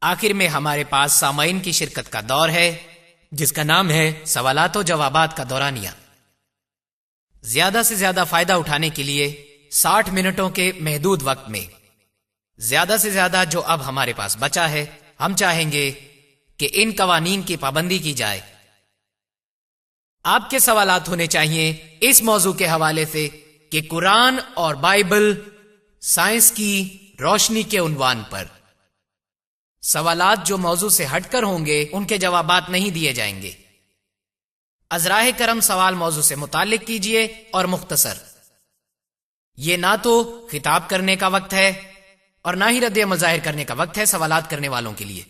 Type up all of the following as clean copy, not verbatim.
آخر میں ہمارے پاس سامعین کی شرکت کا دور ہے جس کا نام ہے سوالات و جوابات کا دورانیہ۔ زیادہ سے زیادہ فائدہ اٹھانے کے لیے 60 منٹوں کے محدود وقت میں زیادہ سے زیادہ جو اب ہمارے پاس بچا ہے، ہم چاہیں گے کہ ان قوانین کی پابندی کی جائے۔ آپ کے سوالات ہونے چاہیے اس موضوع کے حوالے سے کہ قرآن اور بائبل سائنس کی روشنی کے عنوان پر۔ سوالات جو موضوع سے ہٹ کر ہوں گے ان کے جوابات نہیں دیے جائیں گے۔ ازراہ کرم سوال موضوع سے متعلق کیجئے اور مختصر۔ یہ نہ تو خطاب کرنے کا وقت ہے اور نہ ہی رد عمل ظاہر کرنے کا وقت ہے سوالات کرنے والوں کے لیے۔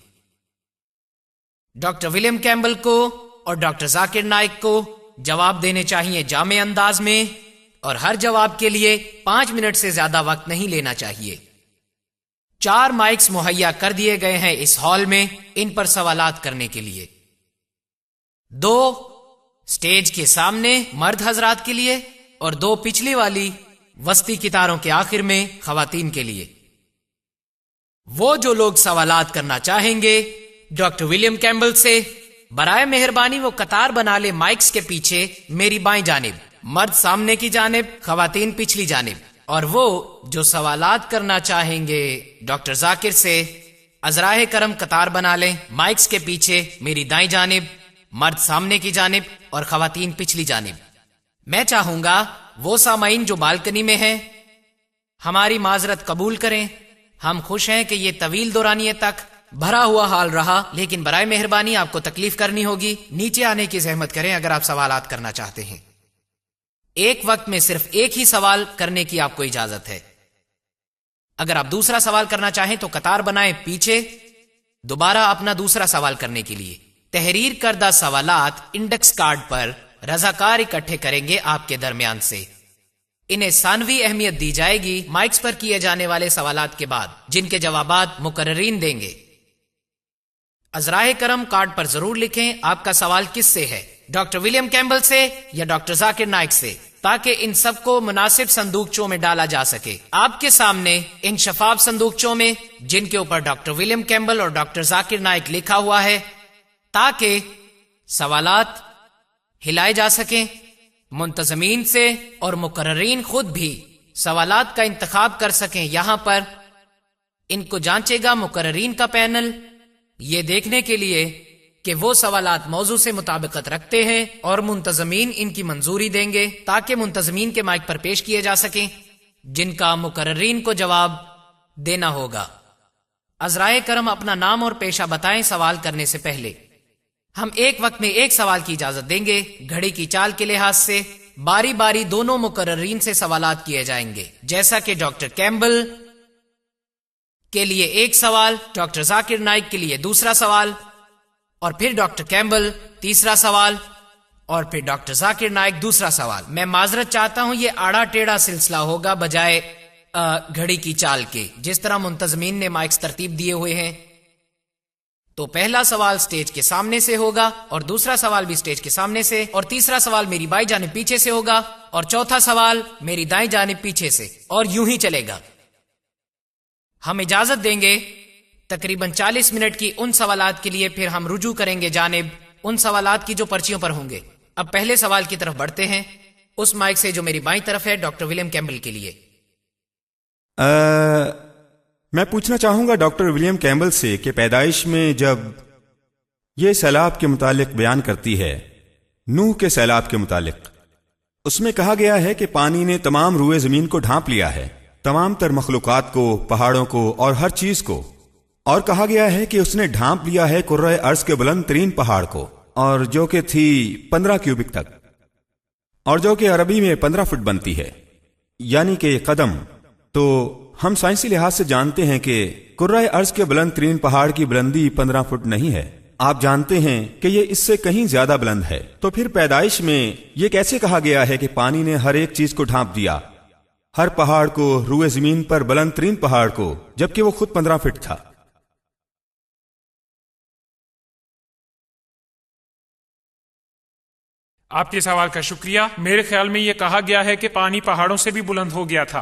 ڈاکٹر ولیم کیمبل کو اور ڈاکٹر ذاکر نائک کو جواب دینے چاہیے جامع انداز میں، اور ہر جواب کے لیے 5 منٹ سے زیادہ وقت نہیں لینا چاہیے۔ 4 مائکس مہیا کر دیے گئے ہیں اس ہال میں ان پر سوالات کرنے کے لیے، 2 سٹیج کے سامنے مرد حضرات کے لیے اور 2 پچھلی والی وسطی کتاروں کے آخر میں خواتین کے لیے۔ وہ جو لوگ سوالات کرنا چاہیں گے ڈاکٹر ولیم کیمبل سے، برائے مہربانی وہ قطار بنا لے مائکس کے پیچھے میری بائیں جانب، مرد سامنے کی جانب، خواتین پچھلی جانب۔ اور وہ جو سوالات کرنا چاہیں گے ڈاکٹر ذاکر سے، ازراہ کرم قطار بنا لیں مائکس کے پیچھے میری دائیں جانب، مرد سامنے کی جانب اور خواتین پچھلی جانب۔ میں چاہوں گا وہ سامعین جو بالکنی میں ہیں ہماری معذرت قبول کریں۔ ہم خوش ہیں کہ یہ طویل دورانیے تک بھرا ہوا حال رہا، لیکن برائے مہربانی آپ کو تکلیف کرنی ہوگی، نیچے آنے کی زحمت کریں اگر آپ سوالات کرنا چاہتے ہیں۔ ایک وقت میں صرف ایک ہی سوال کرنے کی آپ کو اجازت ہے۔ اگر آپ دوسرا سوال کرنا چاہیں تو قطار بنائیں پیچھے دوبارہ اپنا دوسرا سوال کرنے کے لیے۔ تحریر کردہ سوالات انڈیکس کارڈ پر رضاکار اکٹھے کریں گے آپ کے درمیان سے۔ انہیں ثانوی اہمیت دی جائے گی مائکس پر کیے جانے والے سوالات کے بعد، جن کے جوابات مقررین دیں گے۔ ازراہ کرم کارڈ پر ضرور لکھیں آپ کا سوال کس سے ہے، ڈاکٹر ولیم کیمبل سے یا ڈاکٹر ذاکر نائک سے، تاکہ ان سب کو مناسب صندوقچوں میں ڈالا جا سکے۔ آپ کے سامنے ان شفاف صندوقچوں میں جن کے اوپر ڈاکٹر ولیم کیمبل اور ڈاکٹر ذاکر نائک لکھا ہوا ہے، تاکہ سوالات ہلائے جا سکیں۔ منتظمین سے اور مقررین خود بھی سوالات کا انتخاب کر سکیں۔ یہاں پر ان کو جانچے گا مقررین کا پینل، یہ دیکھنے کے لیے کہ وہ سوالات موضوع سے مطابقت رکھتے ہیں، اور منتظمین ان کی منظوری دیں گے تاکہ منتظمین کے مائک پر پیش کیے جا سکیں، جن کا مقررین کو جواب دینا ہوگا۔ ازراہ کرم اپنا نام اور پیشہ بتائیں سوال کرنے سے پہلے۔ ہم ایک وقت میں ایک سوال کی اجازت دیں گے۔ گھڑی کی چال کے لحاظ سے باری باری دونوں مقررین سے سوالات کیے جائیں گے، جیسا کہ ڈاکٹر کیمبل کے لیے ایک سوال، ڈاکٹر ذاکر نائک کے لیے دوسرا سوال، اور پھر ڈاکٹر کیمبل تیسرا سوال، اور پھر ڈاکٹر ذاکر نائک دوسرا سوال۔ میں معذرت چاہتا ہوں، یہ آڑا ٹیڑھا سلسلہ ہوگا بجائے گھڑی کی چال کے، جس طرح منتظمین نے مائکس ترتیب دیے ہوئے ہیں۔ تو پہلا سوال سٹیج کے سامنے سے ہوگا، اور دوسرا سوال بھی سٹیج کے سامنے سے، اور تیسرا سوال میری بائیں جانب پیچھے سے ہوگا، اور چوتھا سوال میری دائیں جانب پیچھے سے، اور یوں ہی چلے گا۔ ہم اجازت دیں گے تقریباً 40 منٹ کی ان سوالات کے لیے، پھر ہم رجوع کریں گے جانب ان سوالات کی جو پرچیوں پر ہوں گے۔ اب پہلے سوال کی طرف بڑھتے ہیں، اس مائک سے جو میری بائیں طرف ہے، ڈاکٹر ولیم کیمبل کے لیے۔ میں پوچھنا چاہوں گا ڈاکٹر ولیم کیمبل سے کہ پیدائش میں جب یہ سیلاب کے متعلق بیان کرتی ہے، نوح کے سیلاب کے متعلق، اس میں کہا گیا ہے کہ پانی نے تمام روئے زمین کو ڈھانپ لیا ہے، تمام تر مخلوقات کو، پہاڑوں کو اور ہر چیز کو، اور کہا گیا ہے کہ اس نے ڈھانپ لیا ہے کرۂ ارض کے بلند ترین پہاڑ کو، اور جو کہ تھی 15 کیوبک تک، اور جو کہ عربی میں 15 فٹ بنتی ہے، یعنی کہ قدم۔ تو ہم سائنسی لحاظ سے جانتے ہیں کہ کرۂ ارض کے بلند ترین پہاڑ کی بلندی 15 فٹ نہیں ہے، آپ جانتے ہیں کہ یہ اس سے کہیں زیادہ بلند ہے۔ تو پھر پیدائش میں یہ کیسے کہا گیا ہے کہ پانی نے ہر ایک چیز کو ڈھانپ دیا، ہر پہاڑ کو، روئے زمین پر بلند ترین پہاڑ کو، جبکہ وہ خود 15 فٹ تھا؟ آپ کے سوال کا شکریہ۔ میرے خیال میں یہ کہا گیا ہے کہ پانی پہاڑوں سے بھی بلند ہو گیا تھا۔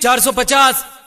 450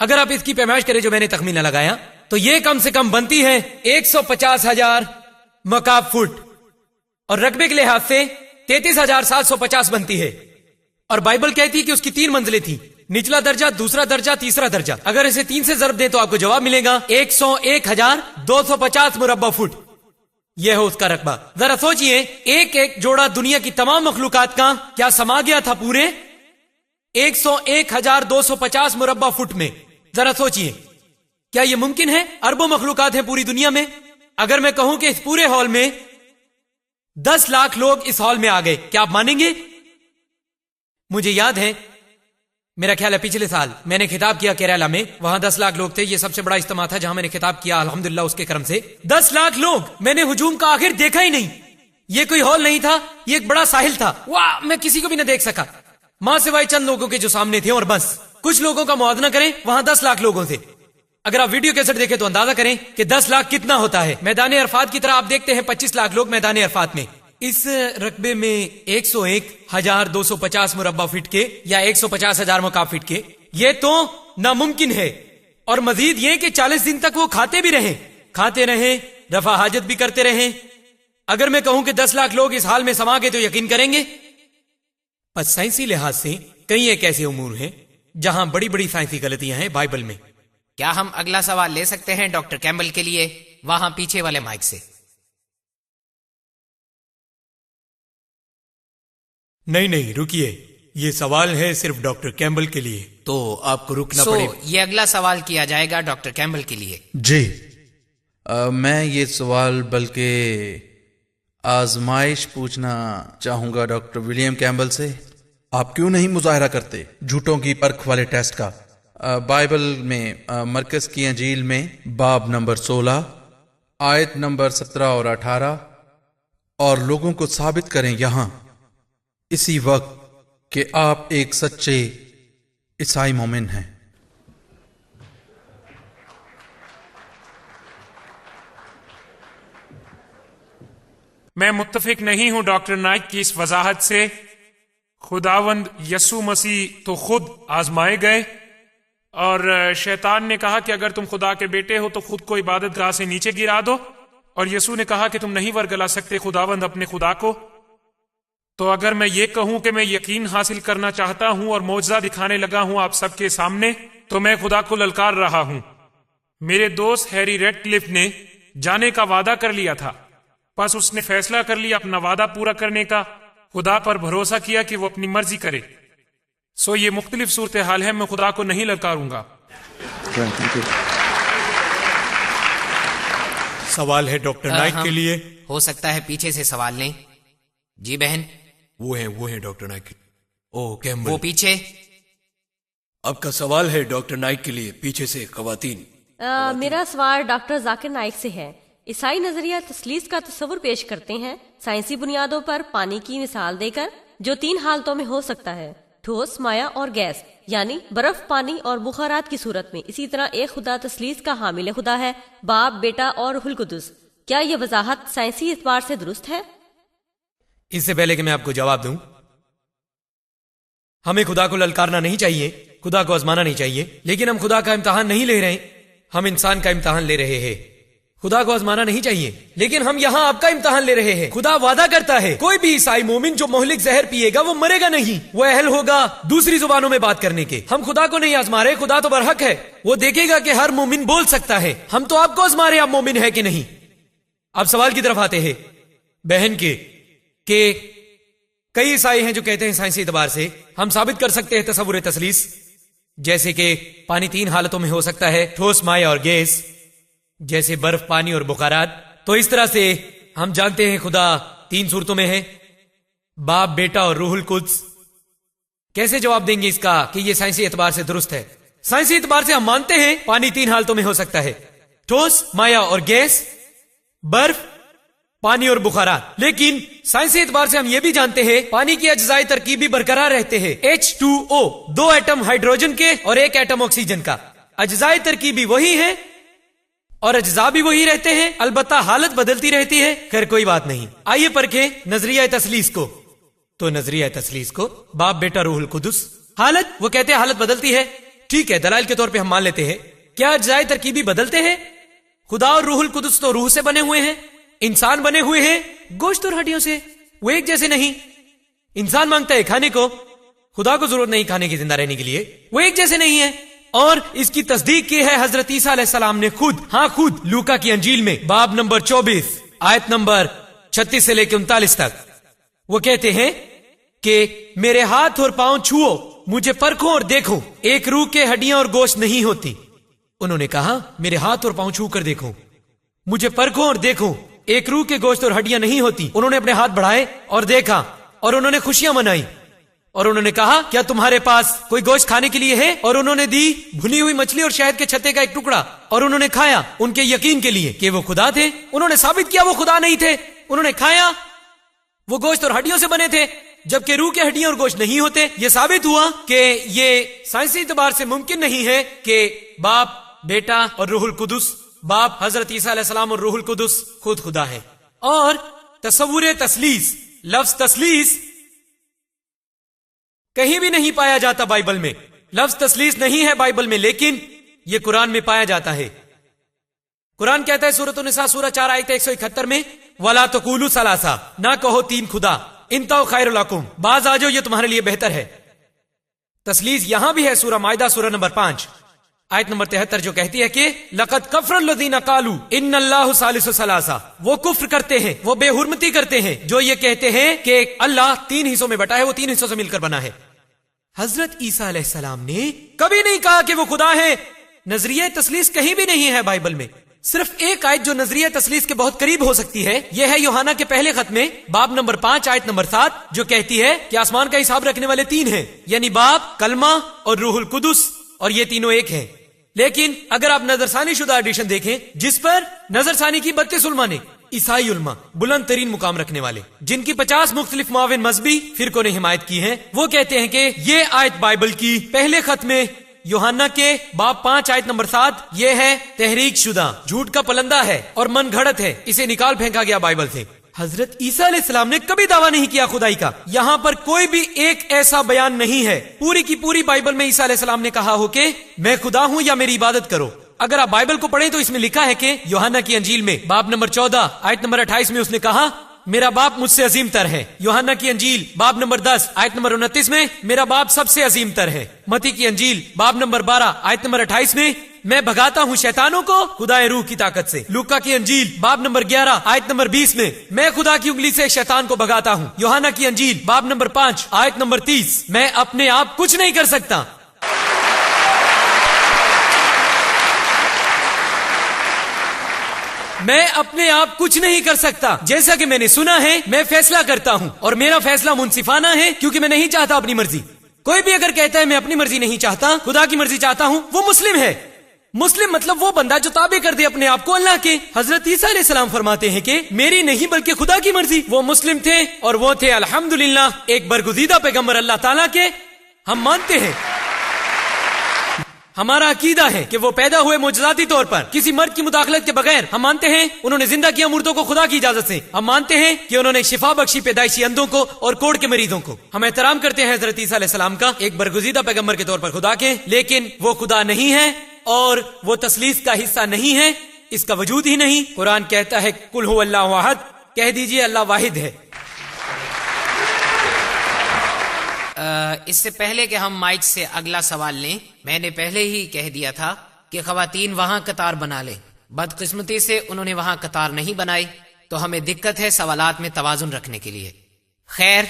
اگر آپ اس کی پیمائش کریں جو میں نے تخمینہ لگایا تو یہ کم سے کم بنتی ہے 150,000 مکعب فٹ، اور رقبے کے لحاظ سے 33,750 بنتی ہے. اور بائبل کہتی ہے کہ اس کی 3 منزلیں تھیں، نچلا درجہ، دوسرا درجہ، تیسرا درجہ. اگر اسے 3 سے ضرب دیں تو آپ کو جواب ملے گا 101,250 مربع فٹ. یہ ہے اس کا رقبہ. ذرا سوچئے، ایک ایک جوڑا دنیا کی تمام مخلوقات کا کیا سما گیا تھا پورے 101,250 مربع فٹ میں؟ ذرا سوچئے، کیا یہ ممکن ہے؟ اربوں مخلوقات ہیں پوری دنیا میں. اگر میں کہوں کہ اس پورے ہال میں 10 لاکھ لوگ اس ہال میں آ گئے، کیا آپ مانیں گے؟ مجھے یاد ہے، میرا خیال ہے پچھلے سال میں نے خطاب کیا کیرالہ میں، وہاں 10 لاکھ لوگ تھے. یہ سب سے بڑا اجتماع تھا جہاں میں نے خطاب کیا، الحمدللہ اس کے کرم سے. 10 لاکھ لوگ، میں نے ہجوم کا آخر دیکھا ہی نہیں. یہ کوئی ہال نہیں تھا، یہ ایک بڑا ساحل تھا. واہ، میں کسی کو بھی نہ دیکھ سکا ماں سوائے چند لوگوں کے جو سامنے تھے، اور بس. کچھ لوگوں کا موازنہ کریں وہاں 10 لاکھ لوگوں سے. اگر آپ ویڈیو کیسٹ دیکھیں تو اندازہ کریں کہ 10 لاکھ کتنا ہوتا ہے. میدان عرفات کی طرح آپ دیکھتے ہیں 25 لاکھ لوگ میدان عرفات میں. اس رقبے میں 101,250 مربع فٹ کے یا 150,000 مکعب فٹ کے، یہ تو ناممکن ہے. اور مزید یہ کہ 40 دن تک وہ کھاتے بھی رہیں، کھاتے رہیں، رفع حاجت بھی کرتے رہیں. اگر میں کہوں کہ 10 لاکھ لوگ اس حال میں سما گئے تو یقین کریں گے؟ پس سائنسی لحاظ سے کئی ایک ایسے امور ہیں جہاں بڑی بڑی سائنسی غلطیاں ہیں بائبل میں. کیا ہم اگلا سوال لے سکتے ہیں ڈاکٹر کیمبل کے لیے؟ وہاں پیچھے والے مائک سے. نہیں رکیے، یہ سوال ہے صرف ڈاکٹر کیمبل کے لیے، تو آپ کو رکنا پڑے. یہ اگلا سوال کیا جائے گا ڈاکٹر کیمبل کے لیے. جی، میں یہ سوال بلکہ آزمائش پوچھنا چاہوں گا ڈاکٹر ولیم کیمبل سے. آپ کیوں نہیں مظاہرہ کرتے جھوٹوں کی پرکھ والے ٹیسٹ کا؟ بائبل میں مرکز کی انجیل میں باب نمبر 16 آیت نمبر 17 اور 18، اور لوگوں کو ثابت کریں یہاں اسی وقت کہ آپ ایک سچے عیسائی مومن ہیں. میں متفق نہیں ہوں ڈاکٹر نائک کی اس وضاحت سے. خداوند یسوع مسیح تو خود آزمائے گئے، اور شیطان نے کہا کہ اگر تم خدا کے بیٹے ہو تو خود کو عبادت گاہ سے نیچے گرا دو، اور یسوع نے کہا کہ تم نہیں ورگلا سکتے خداوند اپنے خدا کو. تو اگر میں یہ کہوں کہ میں یقین حاصل کرنا چاہتا ہوں اور معجزہ دکھانے لگا ہوں آپ سب کے سامنے، تو میں خدا کو للکار رہا ہوں. میرے دوست ہیری ریڈ کلف نے جانے کا وعدہ کر لیا تھا، بس اس نے فیصلہ کر لیا اپنا وعدہ پورا کرنے کا. خدا پر بھروسہ کیا کہ وہ اپنی مرضی کرے. سو یہ مختلف صورتحال ہے، میں خدا کو نہیں للکاروں گا. سوال ہے ڈاکٹر نائک کے لیے. ہو سکتا ہے پیچھے سے سوال لیں. جی بہن. وہ ہیں ڈاکٹر نائک. او کیمبل، وہ پیچھے. آپ کا سوال ہے ڈاکٹر نائک کے لیے، پیچھے سے خواتین. میرا سوال ڈاکٹر ذاکر نائک سے ہے. عیسائی نظریہ تثلیث کا تصور پیش کرتے ہیں سائنسی بنیادوں پر پانی کی مثال دے کر، جو 3 حالتوں میں ہو سکتا ہے: ٹھوس، مائع اور گیس، یعنی برف، پانی اور بخارات کی صورت میں. اسی طرح ایک خدا تثلیث کا حامل خدا ہے، باپ، بیٹا اور روح القدس. کیا یہ وضاحت سائنسی اعتبار سے درست ہے؟ اس سے پہلے کہ میں آپ کو جواب دوں، ہمیں خدا کو للکارنا نہیں چاہیے، خدا کو آزمانا نہیں چاہیے. لیکن ہم خدا کا امتحان نہیں لے رہے، ہم انسان کا امتحان لے رہے ہیں. خدا کو آزمانا نہیں چاہیے، لیکن ہم یہاں آپ کا امتحان لے رہے ہیں. خدا وعدہ کرتا ہے کوئی بھی عیسائی مومن جو مہلک زہر پیے گا وہ مرے گا نہیں، وہ اہل ہوگا دوسری زبانوں میں بات کرنے کے. ہم خدا کو نہیں آزما رہے، خدا تو برحق ہے، وہ دیکھے گا کہ ہر مومن بول سکتا ہے. ہم تو آپ کو آزما رہے، آپ مومن ہے کہ نہیں. اب سوال کی طرف آتے ہیں بہن کے، کہ کئی عیسائی ہیں جو کہتے ہیں سائنسی اعتبار سے ہم ثابت کر سکتے ہیں تصور تثلیث، جیسے کہ پانی 3 حالتوں میں ہو سکتا ہے: ٹھوس، مائع اور گیس، جیسے برف، پانی اور بخارات. تو اس طرح سے ہم جانتے ہیں خدا 3 صورتوں میں ہے: باپ، بیٹا اور روح القدس. کیسے جواب دیں گے اس کا کہ یہ سائنسی اعتبار سے درست ہے؟ سائنسی اعتبار سے ہم مانتے ہیں پانی 3 حالتوں میں ہو سکتا ہے: ٹھوس، مائع اور گیس، برف، پانی اور بخارات. لیکن سائنسی اعتبار سے ہم یہ بھی جانتے ہیں پانی کی اجزائی ترکیب بھی برقرار رہتے ہیں: H2O، 2 ایٹم ہائیڈروجن کے اور 1 ایٹم آکسیجن کا. اجزائی ترکیب بھی وہی ہے اور اجزاء بھی وہی رہتے ہیں، البتہ حالت بدلتی رہتی ہے. خیر کوئی بات نہیں. آئیے پرکھیں نظریہ تثلیث کو. تو نظریہ تثلیث کو باپ، بیٹا، روح القدس. حالت، وہ کہتے ہیں حالت بدلتی ہے. ٹھیک ہے، دلائل کے طور پہ ہم مان لیتے ہیں. کیا اجزائے ترکیبی بدلتے ہیں؟ خدا اور روح القدس تو روح سے بنے ہوئے ہیں، انسان بنے ہوئے ہیں گوشت اور ہڈیوں سے، وہ ایک جیسے نہیں. انسان مانگتا ہے کھانے کو، خدا کو ضرورت نہیں کھانے کی زندہ رہنے کے لیے، وہ ایک جیسے نہیں ہے. اور اس کی تصدیق کی ہے حضرت عیسیٰ علیہ السلام نے خود لوکا کی انجیل میں باب نمبر 24 آیت نمبر 36 سے لے کے 39 تک. وہ کہتے ہیں کہ میرے ہاتھ اور پاؤں چھوؤ، مجھے پرکھو اور دیکھو، ایک روح کے ہڈیاں اور گوشت نہیں ہوتی. انہوں نے کہا میرے ہاتھ اور پاؤں چھو کر دیکھو، مجھے پرکھو اور دیکھو، ایک روح کے گوشت اور ہڈیاں نہیں ہوتی. انہوں نے اپنے ہاتھ بڑھائے اور دیکھا، اور انہوں نے خوشیاں منائی، اور انہوں نے کہا کیا تمہارے پاس کوئی گوشت کھانے کے لیے ہے؟ اور انہوں نے دی بھنی ہوئی مچھلی اور شہد کے چھتے کا ایک ٹکڑا، اور انہوں نے کھایا ان کے یقین کے لیے کہ وہ خدا تھے. انہوں نے ثابت کیا وہ خدا نہیں تھے. انہوں نے کھایا، وہ گوشت اور ہڈیوں سے بنے تھے جبکہ روح کے ہڈیاں اور گوشت نہیں ہوتے. یہ ثابت ہوا کہ یہ سائنسی اعتبار سے ممکن نہیں ہے کہ باپ، بیٹا اور روح القدس، باپ حضرت عیسیٰ علیہ السلام اور روح القدس خود خدا ہے. اور تصور تثلیث، لفظ تثلیث کہیں بھی نہیں پایا جاتا بائبل میں. لفظ تثلیث نہیں ہے بائبل میں، لیکن یہ قرآن میں پایا جاتا ہے. قرآن کہتا ہے سورۃ النساء سورہ 4 آیت 171 میں وَلَا تَقُولُوا ثَلَاثَةٌ، نہ کہو تین خدا، انتہوا خیر لکم، باز آ جاؤ یہ تمہارے لیے بہتر ہے. تثلیث یہاں بھی ہے سورہ مائدہ سورہ نمبر 5 آیت نمبر 73 جو کہتی ہے کہ لَقَدْ كَفَرَ الَّذِينَ قَالُوا إِنَّ اللَّهُ ثَالِثُ ثَلَاثَةٍ، وہ کفر کرتے ہیں، وہ بے حرمتی کرتے ہیں جو یہ کہتے ہیں کہ اللہ تین حصوں میں بٹا ہے، وہ تین حصوں سے مل کر بنا ہے. حضرت عیسیٰ علیہ السلام نے کبھی نہیں کہا کہ وہ خدا ہے. نظریہ تثلیث کہیں بھی نہیں ہے بائبل میں. صرف ایک آیت جو نظریہ تثلیث کے بہت قریب ہو سکتی ہے، یہ ہے یوحنا کے پہلے خط میں باب نمبر 5 آیت نمبر 7 جو کہتی ہے کہ آسمان کا حساب رکھنے والے تین ہیں، یعنی باپ، کلمہ اور روح القدس، اور یہ تینوں ایک ہیں. لیکن اگر آپ نظر ثانی شدہ ایڈیشن دیکھیں جس پر نظر ثانی کی 32 علماء نے، عیسائی علماء، بلند ترین مقام رکھنے والے جن کی 50 مختلف معاون مذہبی فرقوں نے حمایت کی ہے، وہ کہتے ہیں کہ یہ آیت بائبل کی پہلے خط میں یوحنا کے باب 5 آیت نمبر 7 یہ ہے تحریک شدہ، جھوٹ کا پلندہ ہے اور من گھڑت ہے، اسے نکال پھینکا گیا بائبل سے. حضرت عیسیٰ علیہ السلام نے کبھی دعویٰ نہیں کیا خدائی کا. یہاں پر کوئی بھی ایک ایسا بیان نہیں ہے پوری کی پوری بائبل میں عیسیٰ علیہ السلام نے کہا ہو کہ میں خدا ہوں یا میری عبادت کرو. اگر آپ بائبل کو پڑھیں تو اس میں لکھا ہے کہ یوحنا کی انجیل میں باب نمبر 14 آیت نمبر 28 میں اس نے کہا میرا باپ مجھ سے عظیم تر ہے. یوحنا کی انجیل باب نمبر 10 آیت نمبر 29 میں میرا باپ سب سے عظیم تر ہے. متی کی انجیل باب نمبر 12 آیت نمبر 28 میں میں بھگاتا ہوں شیطانوں کو خدا روح کی طاقت سے. لوکا کی انجیل باب نمبر 11 آیت نمبر 20 میں خدا کی انگلی سے شیطان کو بھگاتا ہوں. یوحنا کی انجیل باب نمبر 5 آیت نمبر 30 میں اپنے آپ کچھ نہیں کر سکتا. میں اپنے آپ کچھ نہیں کر سکتا، جیسا کہ میں نے سنا ہے میں فیصلہ کرتا ہوں اور میرا فیصلہ منصفانہ ہے کیونکہ میں نہیں چاہتا اپنی مرضی. کوئی بھی اگر کہتا ہے میں اپنی مرضی نہیں چاہتا، خدا کی مرضی چاہتا ہوں، وہ مسلم ہے. مسلم مطلب وہ بندہ جو تابع کر دے اپنے آپ کو اللہ کے. حضرت عیسیٰ علیہ السلام فرماتے ہیں کہ میری نہیں بلکہ خدا کی مرضی. وہ مسلم تھے اور وہ تھے الحمدللہ ایک برگزیدہ پیغمبر اللہ تعالیٰ کے. ہم مانتے ہیں، ہمارا عقیدہ ہے کہ وہ پیدا ہوئے معجزاتی طور پر کسی مرد کی مداخلت کے بغیر. ہم مانتے ہیں انہوں نے زندہ کیا مردوں کو خدا کی اجازت سے. ہم مانتے ہیں کہ انہوں نے شفا بخشی پیدائشی اندھوں کو اور کوڑ کے مریضوں کو. ہم احترام کرتے ہیں حضرت عیسیٰ علیہ السلام کا ایک برگزیدہ پیغمبر کے طور پر خدا کے، لیکن وہ خدا نہیں ہے اور وہ تثلیث کا حصہ نہیں ہے، اس کا وجود ہی نہیں. قرآن کہتا ہے قل هو اللہ احد، کہہ دیجئے اللہ واحد ہے. اس سے پہلے کہ ہم مائک سے اگلا سوال لیں، میں نے پہلے ہی کہہ دیا تھا کہ خواتین وہاں قطار بنا لیں. بدقسمتی سے انہوں نے وہاں قطار نہیں بنائی تو ہمیں دقت ہے سوالات میں توازن رکھنے کے لیے. خیر،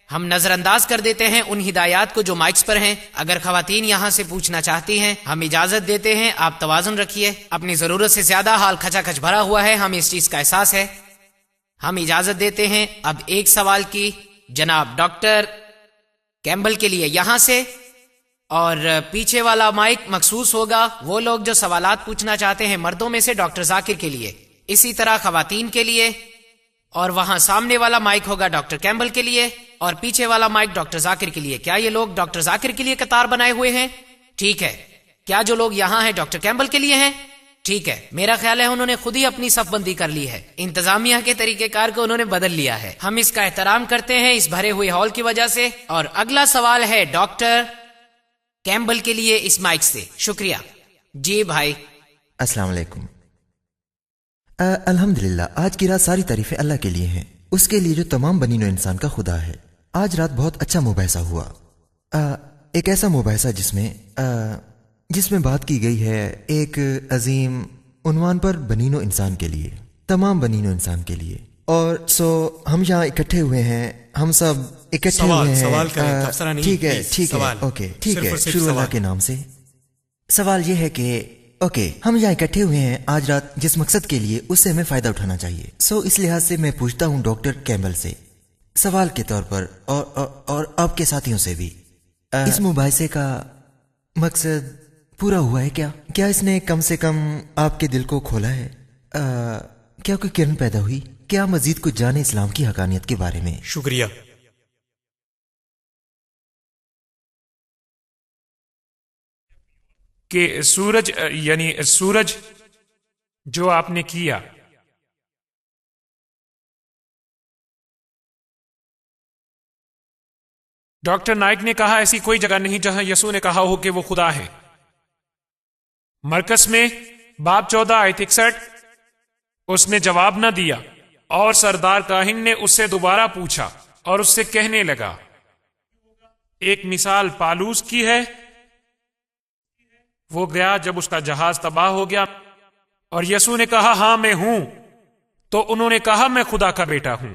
ہم نظر انداز کر دیتے ہیں ان ہدایات کو جو مائکس پر ہیں. اگر خواتین یہاں سے پوچھنا چاہتی ہیں ہم اجازت دیتے ہیں. آپ توازن رکھیے، اپنی ضرورت سے زیادہ حال کھچا کھچ بھرا ہوا ہے، ہمیں اس چیز کا احساس ہے. ہم اجازت دیتے ہیں. اب ایک سوال کی جناب ڈاکٹر کیمبل کے لیے یہاں سے، اور پیچھے والا مائک مخصوص ہوگا وہ لوگ جو سوالات پوچھنا چاہتے ہیں مردوں میں سے ڈاکٹر ذاکر کے لیے، اسی طرح خواتین کے لیے، اور وہاں سامنے والا مائک ہوگا ڈاکٹر کیمبل کے لیے اور پیچھے والا مائک ڈاکٹر ذاکر کے لیے. کیا یہ لوگ ڈاکٹر ذاکر کے لیے قطار بنائے ہوئے ہیں؟ ٹھیک ہے. کیا جو لوگ یہاں ہیں ڈاکٹر کیمبل کے لیے ہیں؟ ٹھیک ہے. میرا خیال ہے انہوں نے خود ہی اپنی صف بندی کر لی ہے، انتظامیہ کے طریقہ کار کو انہوں نے بدل لیا ہے. ہم اس کا احترام کرتے ہیں اس بھرے ہوئے ہال کی وجہ سے. اور اگلا سوال ہے ڈاکٹر کیمبل کے لیے اس مائک سے شکریہ. جی بھائی. السلام علیکم. الحمدللہ آج کی رات ساری تعریفیں اللہ کے لیے ہیں، اس کے لیے جو تمام بنین و انسان کا خدا ہے. آج رات بہت اچھا مباحثہ ہوا، ایک ایسا مباحثہ جس میں بات کی گئی ہے ایک عظیم عنوان پر بنین و انسان کے لیے، تمام بنین و انسان کے لیے. اور ہم یہاں اکٹھے ہوئے ہیں، ہم سب اکٹھے ہوئے ہیں. سوال کریں، تبصرہ نہیں. ٹھیک ہے اوکے ٹھیک ہے. شروع اللہ کے نام سے. سوال یہ ہے کہ ہم یہاں اکٹھے ہوئے ہیں آج رات جس مقصد کے لیے، اس سے ہمیں فائدہ اٹھانا چاہیے. اس لحاظ سے میں پوچھتا ہوں ڈاکٹر کیمبل سے سوال کے طور پر اور آپ کے ساتھیوں سے بھی، اس مباحثے کا مقصد پورا ہوا ہے کیا اس نے کم سے کم آپ کے دل کو کھولا ہے؟ کیا کوئی کرن پیدا ہوئی؟ کیا مزید کچھ جانے اسلام کی حقانیت کے بارے میں؟ شکریہ. کہ سورج جو آپ نے کیا، ڈاکٹر نائک نے کہا ایسی کوئی جگہ نہیں جہاں یسوع نے کہا ہو کہ وہ خدا ہے. مرکز میں باب 14 آیت 61 اس نے جواب نہ دیا، اور سردار کاہن نے اس سے دوبارہ پوچھا اور اس سے کہنے لگا. ایک مثال پالوس کی ہے. وہ گیا جب اس کا جہاز تباہ ہو گیا، اور یسوع نے کہا ہاں میں ہوں. تو انہوں نے کہا میں خدا کا بیٹا ہوں،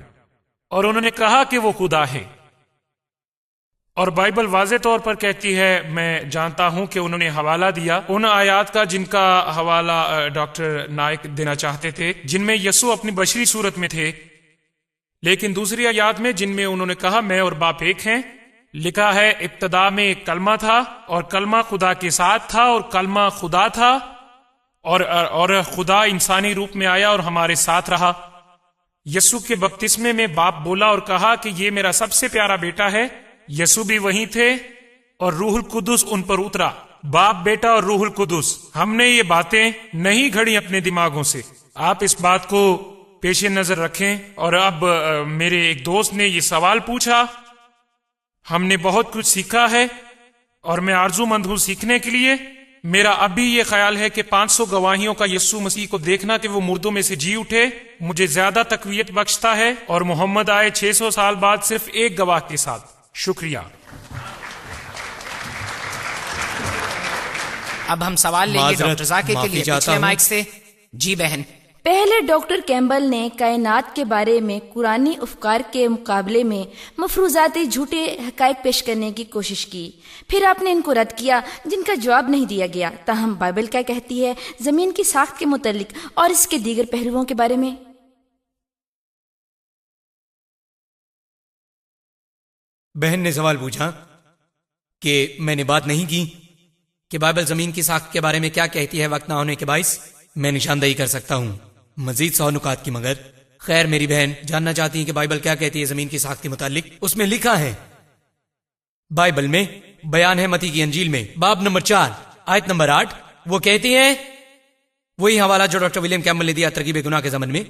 اور انہوں نے کہا کہ وہ خدا ہے. اور بائبل واضح طور پر کہتی ہے، میں جانتا ہوں کہ انہوں نے حوالہ دیا ان آیات کا جن کا حوالہ ڈاکٹر نائک دینا چاہتے تھے، جن میں یسوع اپنی بشری صورت میں تھے. لیکن دوسری آیات میں جن میں انہوں نے کہا میں اور باپ ایک ہیں، لکھا ہے ابتدا میں ایک کلمہ تھا اور کلمہ خدا کے ساتھ تھا اور کلمہ خدا تھا اور خدا انسانی روپ میں آیا اور ہمارے ساتھ رہا. یسوع کے بپتسمے میں باپ بولا اور کہا کہ یہ میرا سب سے پیارا بیٹا ہے. یسوع بھی وہیں تھے اور روح القدس ان پر اترا. باپ، بیٹا اور روح القدس. ہم نے یہ باتیں نہیں گھڑی اپنے دماغوں سے. آپ اس بات کو پیش نظر رکھیں. اور اب میرے ایک دوست نے یہ سوال پوچھا. ہم نے بہت کچھ سیکھا ہے اور میں آرزو مند ہوں سیکھنے کے لیے. میرا اب بھی یہ خیال ہے کہ 500 گواہیوں کا یسوع مسیح کو دیکھنا کہ وہ مردوں میں سے جی اٹھے مجھے زیادہ تقویت بخشتا ہے، اور محمد آئے 600 سال بعد صرف ایک گواہ کے ساتھ. شکریہ. اب ہم سوال لیں گے ڈاکٹر ذاکر کے لیے پچھلے مائک سے. جی بہن. پہلے ڈاکٹر کیمبل نے کائنات کے بارے میں قرآنی افکار کے مقابلے میں مفروضاتی جھوٹے حقائق پیش کرنے کی کوشش کی. پھر آپ نے ان کو رد کیا جن کا جواب نہیں دیا گیا. تاہم بائبل کیا کہتی ہے زمین کی ساخت کے متعلق اور اس کے دیگر پہلوؤں کے بارے میں؟ بہن نے سوال پوچھا کہ میں نے بات نہیں کی کہ بائبل زمین کی ساخت کے بارے میں کیا کہتی ہے وقت نہ ہونے کے باعث. میں نشاندہی کر سکتا ہوں مزید 100 نکات کی، مگر خیر میری بہن جاننا چاہتی ہیں کہ بائبل کیا کہتی ہے زمین کی ساخت کے متعلق. اس میں لکھا ہے، بائبل میں بیان ہے متی کی انجیل میں باب نمبر 4 آیت نمبر 8. وہ کہتی ہے، وہی حوالہ جو ڈاکٹر ولیم کیمبل نے دیا ترغیب گناہ کے ضمن میں،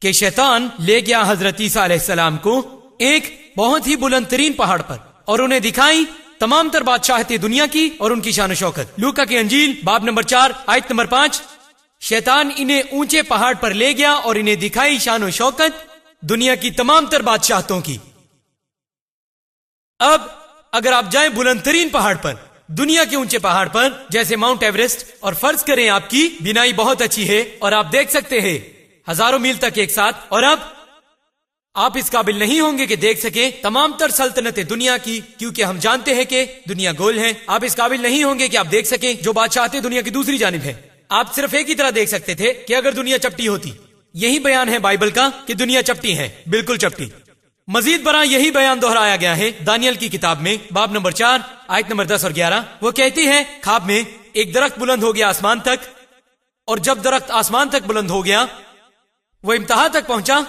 کہ شیطان لے گیا حضرت عیسیٰ علیہ السلام کو ایک بہت ہی بلند ترین پہاڑ پر اور انہیں دکھائی تمام تر بادشاہتیں دنیا کی اور ان کی شان و شوکت. لوکا کی انجیل باب نمبر 4 آیت نمبر 5. شیطان انہیں اونچے پہاڑ پر لے گیا اور انہیں دکھائی شان و شوکت دنیا کی تمام تر بادشاہتوں کی. اب اگر آپ جائیں بلند ترین پہاڑ پر، دنیا کے اونچے پہاڑ پر جیسے ماؤنٹ ایوریسٹ، اور فرض کریں آپ کی بینائی بہت اچھی ہے اور آپ دیکھ سکتے ہیں ہزاروں میل تک ایک ساتھ، اور اب آپ اس قابل نہیں ہوں گے کہ دیکھ سکیں تمام تر سلطنتیں دنیا کی، کیونکہ ہم جانتے ہیں کہ دنیا گول ہے. آپ اس قابل نہیں ہوں گے کہ آپ دیکھ سکیں جو بادشاہتیں دنیا کی دوسری جانب ہے. آپ صرف ایک ہی طرح دیکھ سکتے تھے کہ اگر دنیا چپٹی ہوتی. یہی بیان ہے بائبل کا کہ دنیا چپٹی ہے، بالکل چپٹی. مزید برآں یہی بیان دہرایا گیا ہے دانیل کی کتاب میں باب نمبر 4 آیت نمبر 10 اور 11. وہ کہتی ہے، خواب میں ایک درخت بلند ہو گیا آسمان تک، اور جب درخت آسمان تک بلند ہو گیا وہ انتہا تک پہنچا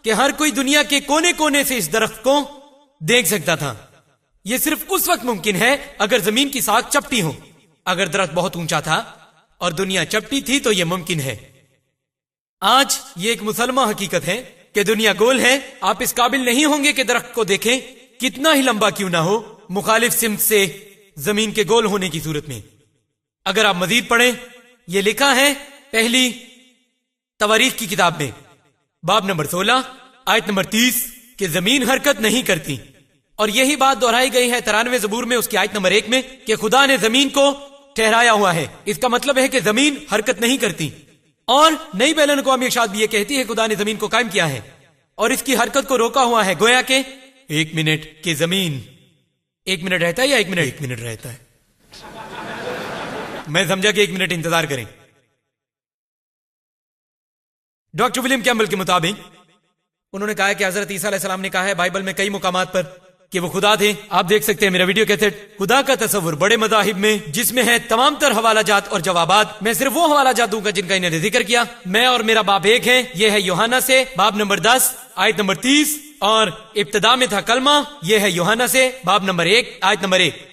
کہ ہر کوئی دنیا کے کونے کونے سے اس درخت کو دیکھ سکتا تھا. یہ صرف اس وقت ممکن ہے اگر زمین کی ساخت چپٹی ہو. اگر درخت بہت اونچا تھا اور دنیا چپٹی تھی تو یہ ممکن ہے. آج یہ ایک مسلمہ حقیقت ہے کہ دنیا گول ہے. آپ اس قابل نہیں ہوں گے کہ درخت کو دیکھیں کتنا ہی لمبا کیوں نہ ہو، مخالف سمت سے زمین کے گول ہونے کی صورت میں. اگر آپ مزید پڑھیں، یہ لکھا ہے پہلی تواریخ کی کتاب میں باب نمبر 16 آیت نمبر 30 کہ زمین حرکت نہیں کرتی، اور یہی بات دہرائی گئی ہے 93 زبور میں اس کی آیت نمبر 1 میں کہ خدا نے زمین کو ٹھہرایا ہوا ہے. اس کا مطلب ہے کہ زمین حرکت نہیں کرتی. اور نئی بین الاقوامی ارشاد بھی یہ کہتی ہے خدا نے زمین کو قائم کیا ہے اور اس کی حرکت کو روکا ہوا ہے، گویا کہ 1 منٹ کہ زمین 1 منٹ رہتا ہے یا 1 منٹ 1 منٹ رہتا ہے. میں سمجھا کہ 1 منٹ انتظار کریں. ڈاکٹر ولیم کیمبل کے مطابق انہوں نے کہا کہ حضرت عیسیٰ علیہ السلام نے کہا ہے بائبل میں کئی مقامات پر کہ وہ خدا تھے. آپ دیکھ سکتے ہیں میرا ویڈیو کیسٹ خدا کا تصور بڑے مذاہب میں، جس میں ہے تمام تر حوالہ جات اور جوابات. میں صرف وہ حوالہ جات دوں گا جن کا انہوں نے ذکر کیا. میں اور میرا باپ ایک ہیں. یہ ہے یوحنا سے باب نمبر 10 آیت نمبر 30، اور ابتدا میں تھا کلمہ. یہ ہے یوحنا سے باب نمبر 1 آیت نمبر 1.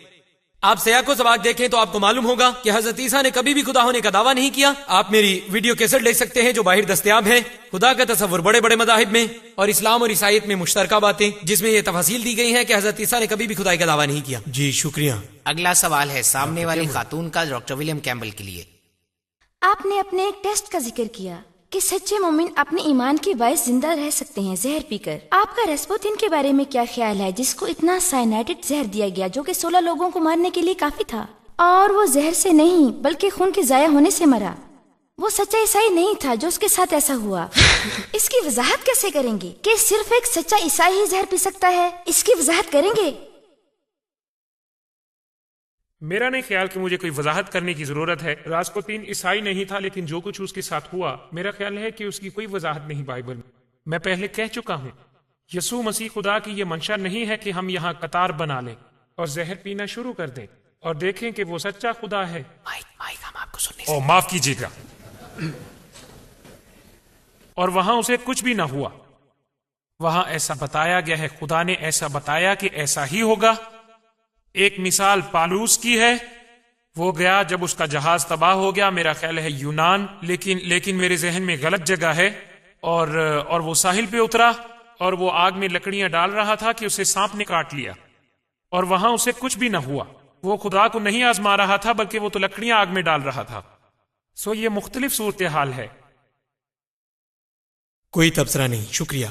آپ سیاق و سباق دیکھیں تو آپ کو معلوم ہوگا کہ حضرت عیسیٰ نے کبھی بھی خدا ہونے کا دعویٰ نہیں کیا. آپ میری ویڈیو کیسٹ لے سکتے ہیں جو باہر دستیاب ہے. خدا کا تصور بڑے بڑے مذاہب میں اور اسلام اور عیسائیت میں مشترکہ باتیں، جس میں یہ تفاصیل دی گئی ہے کہ حضرت عیسیٰ نے کبھی بھی خدائی کا دعویٰ نہیں کیا. جی شکریہ. اگلا سوال ہے سامنے والی خاتون کا ڈاکٹر ولیم کیمبل کے لیے. آپ نے اپنے ایک ٹیسٹ کا ذکر کیا کہ سچے مومن اپنے ایمان کے باعث زندہ رہ سکتے ہیں زہر پی کر. آپ کا رسپوتین کے بارے میں کیا خیال ہے جس کو اتنا سائنائڈڈ زہر دیا گیا جو کہ 16 لوگوں کو مارنے کے لیے کافی تھا، اور وہ زہر سے نہیں بلکہ خون کے ضائع ہونے سے مرا؟ وہ سچا عیسائی نہیں تھا جو اس کے ساتھ ایسا ہوا. اس کی وضاحت کیسے کریں گے کہ صرف ایک سچا عیسائی ہی زہر پی سکتا ہے؟ اس کی وضاحت کریں گے؟ میرا نہیں خیال کہ مجھے کوئی وضاحت کرنے کی ضرورت ہے. راسپوتین عیسائی نہیں تھا، لیکن جو کچھ اس کے ساتھ ہوا میرا خیال ہے کہ اس کی کوئی وضاحت نہیں بائبل میں. میں پہلے کہہ چکا ہوں یسوع مسیح خدا کی یہ منشا نہیں ہے کہ ہم یہاں قطار بنا لیں اور زہر پینا شروع کر دیں اور دیکھیں کہ وہ سچا خدا ہے. ہم آپ کو سننے معاف کیجیے گا. اور وہاں اسے کچھ بھی نہ ہوا. وہاں ایسا بتایا گیا ہے، خدا نے ایسا بتایا کہ ایسا ہی ہوگا. ایک مثال پالوس کی ہے، وہ گیا جب اس کا جہاز تباہ ہو گیا، میرا خیال ہے یونان، لیکن میرے ذہن میں غلط جگہ ہے. اور وہ ساحل پہ اترا اور وہ آگ میں لکڑیاں ڈال رہا تھا کہ اسے سانپ نے کاٹ لیا، اور وہاں اسے کچھ بھی نہ ہوا. وہ خدا کو نہیں آزما رہا تھا بلکہ وہ تو لکڑیاں آگ میں ڈال رہا تھا. سو یہ مختلف صورتحال ہے. کوئی تبصرہ نہیں. شکریہ.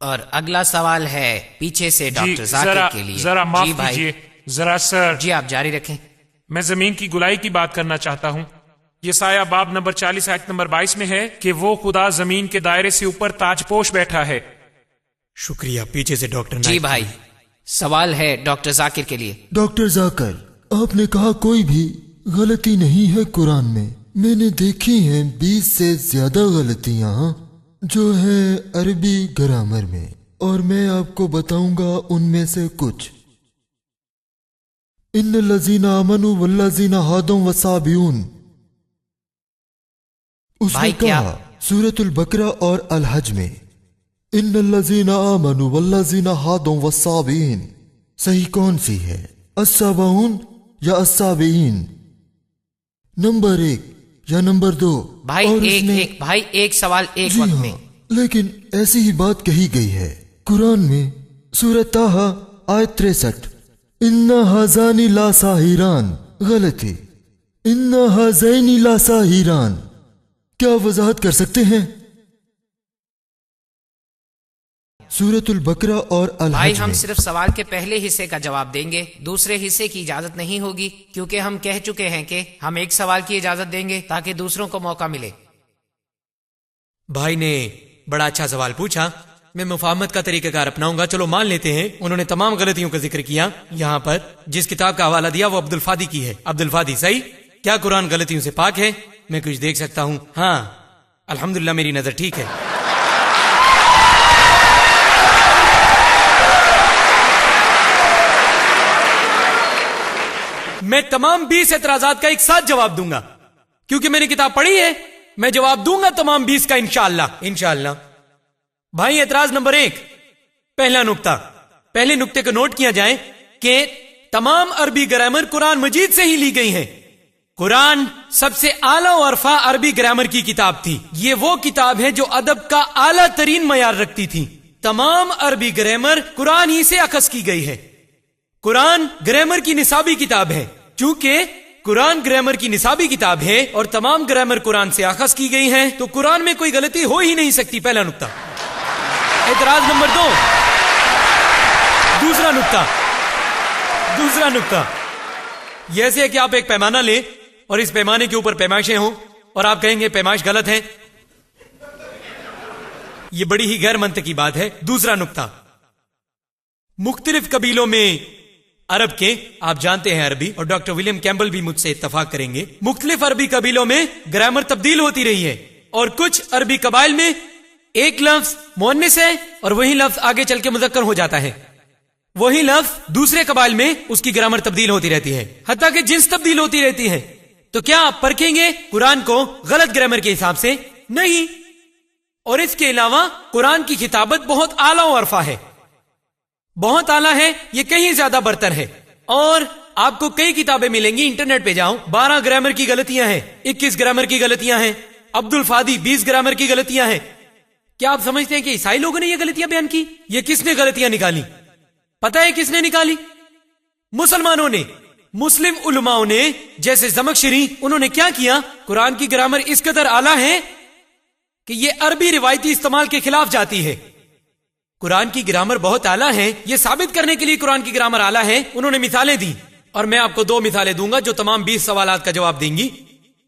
اور اگلا سوال ہے پیچھے سے ڈاکٹر ذاکر کے لیے. ذرا معاف کیجیے، ذرا سر. جی آپ جاری رکھیں. میں زمین کی گلائی کی بات کرنا چاہتا ہوں. یہ سایہ باب نمبر 40 آیت نمبر 22 میں ہے کہ وہ خدا زمین کے دائرے سے اوپر تاج پوش بیٹھا ہے. شکریہ. پیچھے سے ڈاکٹر. جی بھائی، سوال ہے ڈاکٹر ذاکر کے لیے. ڈاکٹر ذاکر، آپ نے کہا کوئی بھی غلطی نہیں ہے قرآن میں. میں نے دیکھی ہیں 20 سے زیادہ غلطیاں جو ہیں عربی گرامر میں، اور میں آپ کو بتاؤں گا ان میں سے کچھ. ان الذین آمنوا والذین ہادوا والصابئون، اس نے کہا سورۃ البقرہ اور الحج میں ان الذین آمنوا والذین ہادوا والصابئین. صحیح کون سی ہے، الصابئون یا الصابئین؟ نمبر 1 یا نمبر 2؟ بھائی ایک سوال ایک وقت میں. لیکن ایسی ہی بات کہی گئی ہے قرآن میں، سورۃ طٰہٰ آیت 63، ان ھذان لا ساحران. غلطی، ان ھذین لا ساحران. کیا وضاحت کر سکتے ہیں؟ سورۃ البقرہ اور الحج بھائی ہم میں صرف سوال کے پہلے حصے کا جواب دیں گے، دوسرے حصے کی اجازت نہیں ہوگی، کیونکہ ہم کہہ چکے ہیں کہ ہم ایک سوال کی اجازت دیں گے تاکہ دوسروں کو موقع ملے. بھائی نے بڑا اچھا سوال پوچھا. میں مفاہمت کا طریقہ کار اپناؤں گا. چلو مان لیتے ہیں انہوں نے تمام غلطیوں کا ذکر کیا. یہاں پر جس کتاب کا حوالہ دیا وہ عبد الفادی کی ہے. عبد الفادی صحیح. کیا قرآن غلطیوں سے پاک ہے؟ میں کچھ دیکھ سکتا ہوں. ہاں الحمدللہ میری نظر ٹھیک ہے. میں تمام 20 اعتراضات کا ایک ساتھ جواب دوں گا کیونکہ میں نے کتاب پڑھی ہے. میں جواب دوں گا تمام 20 کا انشاءاللہ. بھائی اعتراض نمبر 1، پہلا نقطہ. پہلے نقطے کو نوٹ کیا جائے کہ تمام عربی گرامر قرآن مجید سے ہی لی گئی ہیں. قرآن سب سے اعلیٰ و ارفع عربی گرامر کی کتاب تھی. یہ وہ کتاب ہے جو ادب کا اعلیٰ ترین معیار رکھتی تھی. تمام عربی گرامر قرآن ہی سے اخذ کی گئی ہے. قرآن گرامر کی نصابی کتاب ہے. چونکہ قرآن گرامر کی نصابی کتاب ہے اور تمام گرامر قرآن سے اخذ کی گئی ہیں تو قرآن میں کوئی غلطی ہو ہی نہیں سکتی. پہلا نقطہ. اعتراض نمبر 2. دوسرا نقطہ یہ ایسے ہے کہ آپ ایک پیمانہ لیں اور اس پیمانے کے اوپر پیمائشیں ہوں اور آپ کہیں گے پیمائش غلط ہے. یہ بڑی ہی غیر منطقی بات ہے. دوسرا نقطہ، مختلف قبیلوں میں عرب کے، آپ جانتے ہیں عربی، اور ڈاکٹر ولیم کیمبل بھی مجھ سے اتفاق کریں گے، مختلف عربی قبیلوں میں گرامر تبدیل ہوتی رہی ہے اور کچھ عربی قبائل میں ایک لفظ مؤنث ہے اور وہی لفظ آگے چل کے مذکر ہو جاتا ہے. وہی لفظ دوسرے قبائل میں اس کی گرامر تبدیل ہوتی رہتی ہے، حتیٰ کہ جنس تبدیل ہوتی رہتی ہے. تو کیا آپ پرکھیں گے قرآن کو غلط گرامر کے حساب سے؟ نہیں. اور اس کے علاوہ قرآن کی کتابت بہت اعلیٰ و عرفہ ہے، بہت اعلیٰ ہے، یہ کہیں زیادہ برتر ہے. اور آپ کو کئی کتابیں ملیں گی، انٹرنیٹ پہ جاؤ، 12 گرامر کی غلطیاں ہیں، 21 گرامر کی غلطیاں ہیں، عبد الفادی 20 گرامر کی غلطیاں ہیں. کیا آپ سمجھتے ہیں کہ عیسائی لوگوں نے یہ غلطیاں بیان کی؟ یہ کس نے غلطیاں نکالی؟ پتہ ہے کس نے نکالی؟ مسلمانوں نے. مسلم علماء نے، جیسے زمخشری، انہوں نے کیا کیا؟ قرآن کی گرامر اس قدر اعلیٰ ہے کہ یہ عربی روایتی استعمال کے خلاف جاتی ہے. قرآن کی گرامر بہت اعلیٰ ہے، یہ ثابت کرنے کے لیے قرآن کی گرامر اعلیٰ ہے. انہوں نے مثالیں دی اور میں آپ کو 2 مثالیں دوں گا جو تمام 20 سوالات کا جواب دیں گی.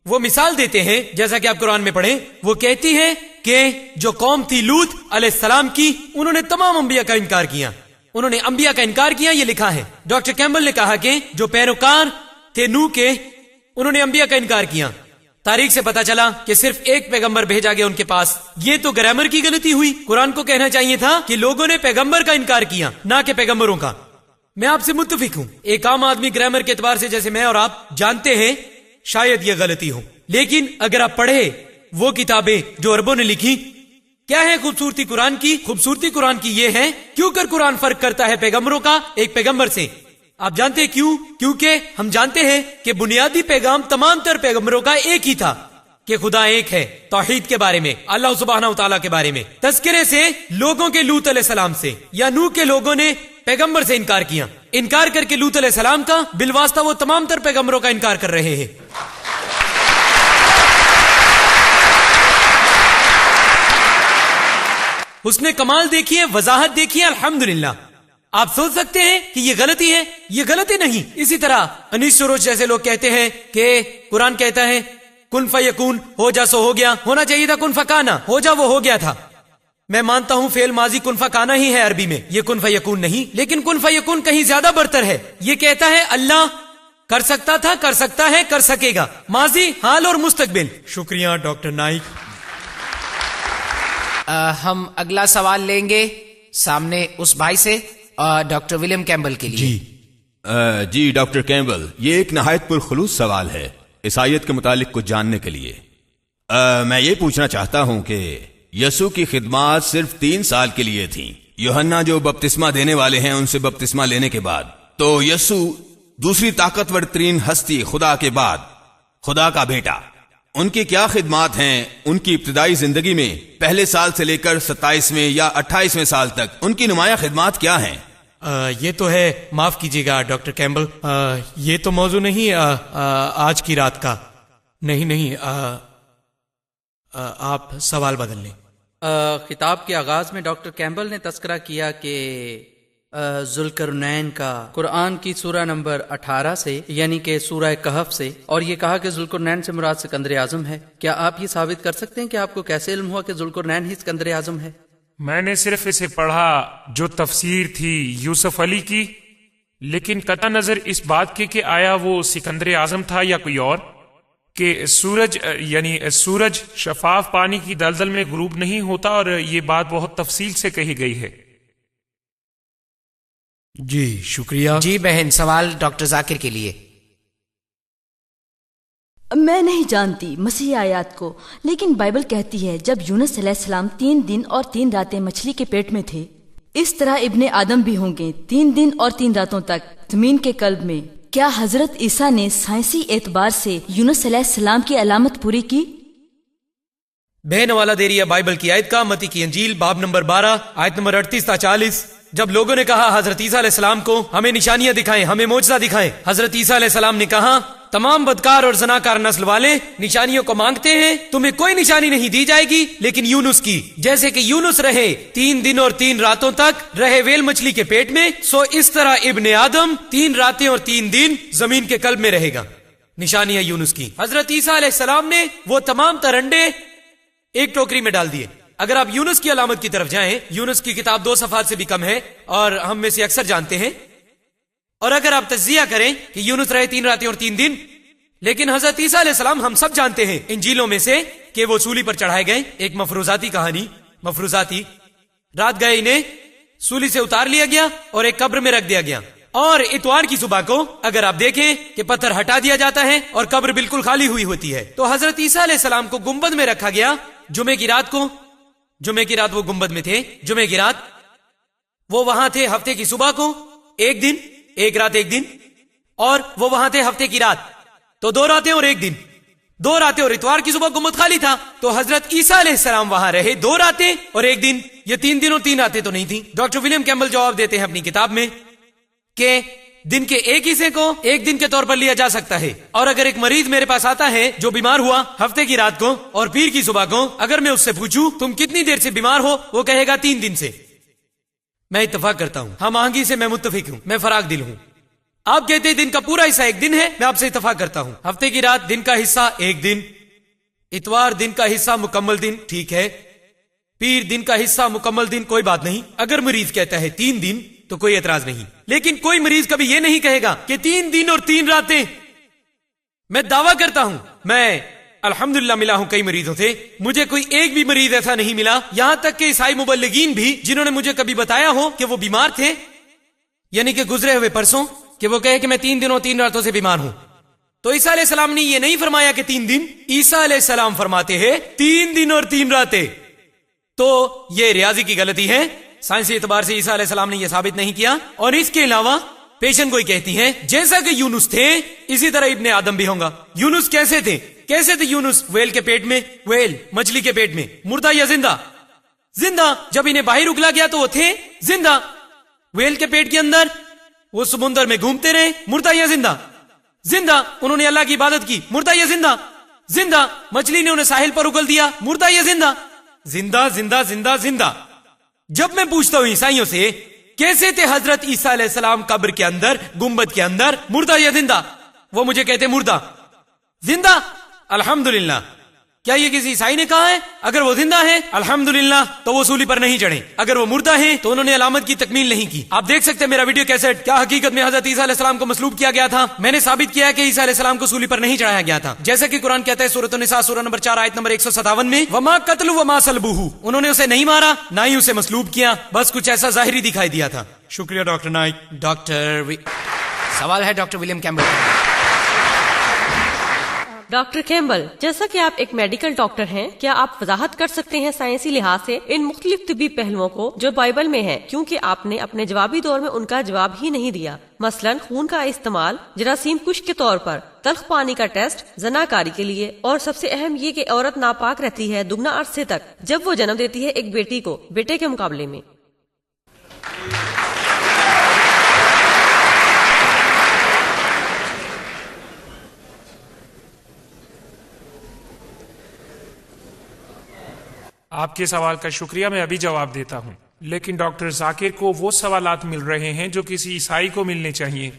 وہ مثال دیتے ہیں جیسا کہ آپ قرآن میں پڑھیں. وہ کہتی ہے کہ جو قوم تھی لوط علیہ السلام کی، انہوں نے تمام انبیاء کا انکار کیا. انہوں نے انبیاء کا انکار کیا، یہ لکھا ہے. ڈاکٹر کیمبل نے کہا کہ جو پیروکار تھے نوح کے، انہوں نے انبیاء کا انکار کیا. تاریخ سے پتا چلا کہ صرف ایک پیغمبر بھیجا گیا ان کے پاس. یہ تو گرامر کی غلطی ہوئی. قرآن کو کہنا چاہیے تھا کہ لوگوں نے پیغمبر کا انکار کیا، نہ کہ پیغمبروں کا. میں آپ سے متفق ہوں. ایک عام آدمی گرامر کے اعتبار سے جیسے میں اور آپ جانتے ہیں شاید یہ غلطی ہو، لیکن اگر آپ پڑھے وہ کتابیں جو عربوں نے لکھی، کیا ہے خوبصورتی قرآن کی؟ خوبصورتی قرآن کی یہ ہے کیوں کر قرآن فرق کرتا ہے پیغمبروں کا ایک پیغمبر سے. آپ جانتے ہیں کیوں؟ کیونکہ ہم جانتے ہیں کہ بنیادی پیغام تمام تر پیغمبروں کا ایک ہی تھا کہ خدا ایک ہے، توحید کے بارے میں، اللہ سبحانہ و تعالیٰ کے بارے میں. تذکرے سے لوگوں کے لوط علیہ السلام سے یا نوح کے لوگوں نے پیغمبر سے انکار کیا. انکار کر کے لوط علیہ السلام کا بالواسطہ وہ تمام تر پیغمبروں کا انکار کر رہے ہیں. اس نے کمال دیکھیے، وضاحت دیکھیے. الحمدللہ. آپ سوچ سکتے ہیں کہ یہ غلطی ہے، یہ غلطی نہیں. اسی طرح انیس سروش جیسے لوگ کہتے ہیں کہ قرآن کہتا ہے کن فیکون، ہو جا سو ہو گیا. ہونا چاہیے تھا کن فکانا، ہو جا وہ ہو گیا تھا. میں مانتا ہوں فعل ماضی کن فکانا ہی ہے عربی میں، یہ کن فیکون نہیں. لیکن کن فیکون کہیں زیادہ برتر ہے. یہ کہتا ہے اللہ کر سکتا تھا، کر سکتا ہے، کر سکے گا. ماضی، حال اور مستقبل. شکریہ ڈاکٹر نائک. ہم اگلا سوال لیں گے سامنے اس بھائی سے، ڈاکٹر ولیم کیمبل کے لیے. جی ڈاکٹر کیمبل، یہ ایک نہایت پرخلوص سوال ہے عیسائیت کے متعلق کچھ جاننے کے لیے. میں یہ پوچھنا چاہتا ہوں کہ یسوع کی خدمات صرف 3 سال کے لیے تھیں. یوحنا جو بپتسمہ دینے والے ہیں ان سے بپتسمہ لینے کے بعد، تو یسوع دوسری طاقتور ترین ہستی خدا کے بعد، خدا کا بیٹا، ان کی کیا خدمات ہیں؟ ان کی ابتدائی زندگی میں پہلے سال سے لے کر 27ویں یا 28ویں سال تک ان کی نمایاں خدمات کیا ہیں؟ یہ تو ہے، معاف کیجیے گا ڈاکٹر کیمبل، یہ تو موضوع نہیں آج کی رات کا. نہیں، آپ سوال بدل لیں. خطاب کے آغاز میں ڈاکٹر کیمبل نے تذکرہ کیا کہ ذوالقرنین کا قرآن کی سورہ نمبر 18 سے، یعنی کہ سورہ کہف سے، اور یہ کہا کہ ذوالقرنین سے مراد سکندر اعظم ہے. کیا آپ یہ ثابت کر سکتے ہیں کہ آپ کو کیسے علم ہوا کہ ذوالقرنین ہی سکندر اعظم ہے؟ میں نے صرف اسے پڑھا جو تفسیر تھی یوسف علی کی، لیکن قطع نظر اس بات کی کہ آیا وہ سکندر اعظم تھا یا کوئی اور، کہ سورج شفاف پانی کی دلدل میں غروب نہیں ہوتا، اور یہ بات بہت تفصیل سے کہی گئی ہے. جی شکریہ. جی بہن، سوال ڈاکٹر ذاکر کے لیے. میں نہیں جانتی مسیحی آیات کو، لیکن بائبل کہتی ہے جب یونس علیہ السلام 3 دن اور 3 راتیں مچھلی کے پیٹ میں تھے، اس طرح ابن آدم بھی ہوں گے 3 دن اور 3 راتوں تک زمین کے قلب میں. کیا حضرت عیسیٰ نے سائنسی اعتبار سے یونس علیہ السلام کی علامت پوری کی؟ بہن حوالہ دے رہی ہے بائبل کی آیت کا، متی کی انجیل باب نمبر 12 آیت نمبر 38 تا 40. جب لوگوں نے کہا حضرت عیسیٰ علیہ السلام کو ہمیں نشانیاں دکھائیں، ہمیں معجزہ دکھائیں، حضرت عیسیٰ علیہ السلام نے کہا تمام بدکار اور زناکار نسل والے نشانیوں کو مانگتے ہیں، تمہیں کوئی نشانی نہیں دی جائے گی لیکن یونس کی، جیسے کہ یونس رہے 3 دن اور 3 راتوں تک رہے ویل مچھلی کے پیٹ میں، سو اس طرح ابن آدم 3 راتیں اور 3 دن زمین کے قلب میں رہے گا۔ نشانی ہے یونس کی۔ حضرت عیسیٰ علیہ السلام نے وہ تمام ترنڈے ایک ٹوکری میں ڈال دیے۔ اگر آپ یونس کی علامت کی طرف جائیں، یونس کی کتاب 2 صفحات سے بھی کم ہے اور ہم میں سے اکثر جانتے ہیں، اور اگر آپ تجزیہ کریں کہ یونس رہے 3 راتیں اور 3 دن، لیکن حضرت عیسیٰ علیہ السلام ہم سب جانتے ہیں انجیلوں میں سے کہ وہ سولی پر چڑھائے گئے، ایک مفروضاتی کہانی، مفروضاتی، رات گئے انہیں سولی سے اتار لیا گیا اور ایک قبر میں رکھ دیا گیا، اور اتوار کی صبح کو اگر آپ دیکھیں کہ پتھر ہٹا دیا جاتا ہے اور قبر بالکل خالی ہوئی ہوتی ہے، تو حضرت عیسیٰ علیہ السلام کو گنبد میں رکھا گیا جمعے کی رات کو، جمعے کی رات وہ گنبد میں تھے، جمعے کی رات وہ وہاں تھے، ہفتے کی صبح کو 1 دن، 1 رات 1 دن، اور وہ وہاں تھے ہفتے کی رات، تو 2 راتیں اور 1 دن، 2 راتیں اور اتوار کی صبح گنبد خالی تھا، تو حضرت عیسیٰ علیہ السلام وہاں رہے 2 راتیں اور 1 دن، یہ 3 دن اور 3 راتیں تو نہیں تھیں۔ ڈاکٹر ولیم کیمبل جواب دیتے ہیں اپنی کتاب میں کہ دن کے ایک حصے کو 1 دن کے طور پر لیا جا سکتا ہے، اور اگر ایک مریض میرے پاس آتا ہے جو بیمار ہوا ہفتے کی رات کو اور پیر کی صبح کو، اگر میں اس سے پوچھوں تم کتنی دیر سے بیمار ہو، وہ کہے گا 3 دن سے، میں اتفاق کرتا ہوں، ہم آہنگی سے میں متفق ہوں، میں فراغ دل ہوں۔ آپ کہتے ہیں دن کا پورا حصہ 1 دن ہے، میں آپ سے اتفاق کرتا ہوں، ہفتے کی رات دن کا حصہ 1 دن، اتوار دن کا حصہ مکمل دن، ٹھیک ہے، پیر دن کا حصہ مکمل دن، کوئی بات نہیں۔ اگر مریض کہتا ہے 3 دن تو کوئی اعتراض نہیں، لیکن کوئی مریض کبھی یہ نہیں کہے گا کہ 3 دن اور 3 راتیں۔ میں دعویٰ کرتا ہوں، میں الحمدللہ ملا ہوں کئی مریضوں سے، مجھے کوئی ایک بھی مریض ایسا نہیں ملا، یہاں تک کہ عیسائی مبلغین بھی جنہوں نے مجھے کبھی بتایا ہو کہ وہ بیمار تھے، یعنی کہ گزرے ہوئے پرسوں، کہ وہ کہے کہ میں 3 دنوں 3 راتوں سے بیمار ہوں، تو عیسیٰ علیہ السلام نے یہ نہیں فرمایا کہ 3 دن، عیسیٰ علیہ السلام فرماتے ہیں 3 دن اور 3 راتیں۔ تو یہ ریاضی کی غلطی ہے، سائنسی اعتبار سے عیسیٰ علیہ السلام نے یہ ثابت نہیں کیا، اور اس کے علاوہ پیشن گوئی کہتی ہے جیسا کہ یونس تھے اسی طرح ابن آدم بھی ہوگا۔ یونس کیسے تھے؟ کیسے تھے یونس؟ ویل کے پیٹ میں، ویل مچھلی کے پیٹ میں، مردہ یا زندہ؟ زندہ۔ جب انہیں باہر اگلا گیا تو وہ تھے زندہ، ویل کے پیٹ کے اندر، وہ سمندر میں گھومتے رہے، مردہ یا زندہ؟ زندہ۔ انہوں نے اللہ کی عبادت کی، مردہ یا زندہ؟ زندہ۔ مچھلی نے انہیں ساحل پر اگل دیا، مردہ یا زندہ؟ زندہ زندہ زندہ زندہ۔ جب میں پوچھتا ہوں عیسائیوں سے کیسے تھے حضرت عیسیٰ علیہ السلام قبر کے اندر، گنبد کے اندر، مردہ یا زندہ، وہ مجھے کہتے مردہ۔ زندہ؟ الحمدللہ۔ کیا یہ کسی عیسائی نے کہا ہے؟ اگر وہ زندہ ہے الحمدللہ تو وہ سولی پر نہیں چڑھے، اگر وہ مردہ ہیں تو انہوں نے علامت کی تکمیل نہیں کی۔ آپ دیکھ سکتے ہیں میرا ویڈیو کیسٹ، کیا حقیقت میں حضرت عیسیٰ علیہ السلام کو مصلوب کیا گیا تھا؟ میں نے ثابت کیا ہے کہ عیسیٰ علیہ السلام کو سولی پر نہیں چڑھایا گیا تھا، جیسا کہ قرآن کہتا ہے سورۃ النساء سورہ نمبر 4 آیت نمبر 157 میں، وما قتل وما صلبوہ، انہوں نے اسے نہیں مارا نہ ہی اسے مصلوب کیا، بس کچھ ایسا ظاہری دکھائی دیا تھا۔ شکریہ ڈاکٹر نائک۔ سوال ہے ڈاکٹر ولیم کیمبل۔ ڈاکٹر کیمبل، جیسا کہ آپ ایک میڈیکل ڈاکٹر ہیں، کیا آپ وضاحت کر سکتے ہیں سائنسی لحاظ سے ان مختلف طبی پہلوؤں کو جو بائبل میں ہیں، کیونکہ آپ نے اپنے جوابی دور میں ان کا جواب ہی نہیں دیا؟ مثلا خون کا استعمال جراثیم کش کے طور پر، تلخ پانی کا ٹیسٹ زناکاری کے لیے، اور سب سے اہم یہ کہ عورت ناپاک رہتی ہے دگنا عرصے تک جب وہ جنم دیتی ہے ایک بیٹی کو بیٹے کے مقابلے میں۔ آپ کے سوال کا شکریہ، میں ابھی جواب دیتا ہوں، لیکن ڈاکٹر ذاکر کو وہ سوالات مل رہے ہیں جو کسی عیسائی کو ملنے چاہیے۔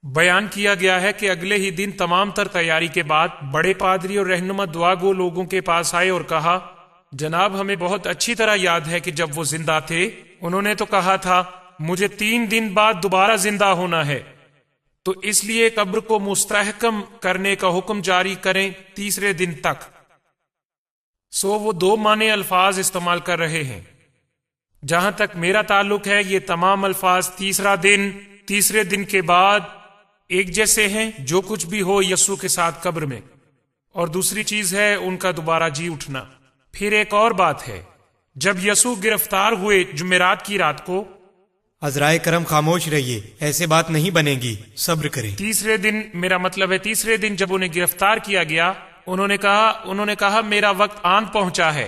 بیان کیا گیا ہے کہ اگلے ہی دن تمام تر تیاری کے بعد بڑے پادری اور رہنما دعا گو لوگوں کے پاس آئے اور کہا، جناب ہمیں بہت اچھی طرح یاد ہے کہ جب وہ زندہ تھے انہوں نے تو کہا تھا مجھے 3 دن بعد دوبارہ زندہ ہونا ہے، تو اس لیے قبر کو مستحکم کرنے کا حکم جاری کریں 3 دن تک۔ سو وہ 2 معنی الفاظ استعمال کر رہے ہیں۔ جہاں تک میرا تعلق ہے یہ تمام الفاظ 3 دن، 3 دن کے بعد ایک جیسے ہیں، جو کچھ بھی ہو یسوع کے ساتھ قبر میں، اور دوسری چیز ہے ان کا دوبارہ جی اٹھنا۔ پھر ایک اور بات ہے، جب یسوع گرفتار ہوئے جمعرات کی رات کو، عذرائے کرم خاموش رہیے، ایسے بات نہیں بنے گی، صبر کریں۔ 3 دن، میرا مطلب ہے 3 دن جب انہیں گرفتار کیا گیا، انہوں نے کہا میرا وقت آن پہنچا ہے،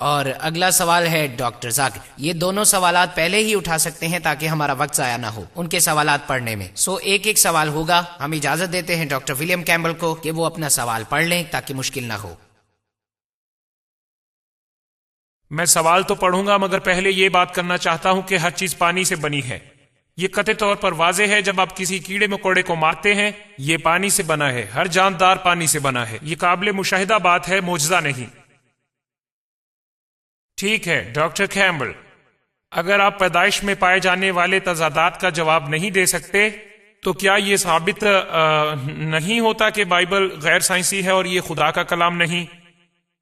اور اگلا سوال ہے ڈاکٹر ذاکر. یہ دونوں سوالات پہلے ہی اٹھا سکتے ہیں تاکہ ہمارا وقت ضائع نہ ہو ان کے سوالات پڑھنے میں. ایک ایک سوال ہوگا. ہم اجازت دیتے ہیں ڈاکٹر ولیم کیمبل کو کہ وہ اپنا سوال پڑھ لیں تاکہ مشکل نہ ہو. میں سوال تو پڑھوں گا مگر پہلے یہ بات کرنا چاہتا ہوں کہ ہر چیز پانی سے بنی ہے. یہ قطعی طور پر واضح ہے. جب آپ کسی کیڑے مکوڑے کو مارتے ہیں یہ پانی سے بنا ہے. ہر جاندار پانی سے بنا ہے. یہ قابل مشاہدہ بات ہے، معجزہ نہیں. ٹھیک ہے ڈاکٹر کیمبل، اگر آپ پیدائش میں پائے جانے والے تضادات کا جواب نہیں دے سکتے تو کیا یہ ثابت نہیں ہوتا کہ بائبل غیر سائنسی ہے اور یہ خدا کا کلام نہیں؟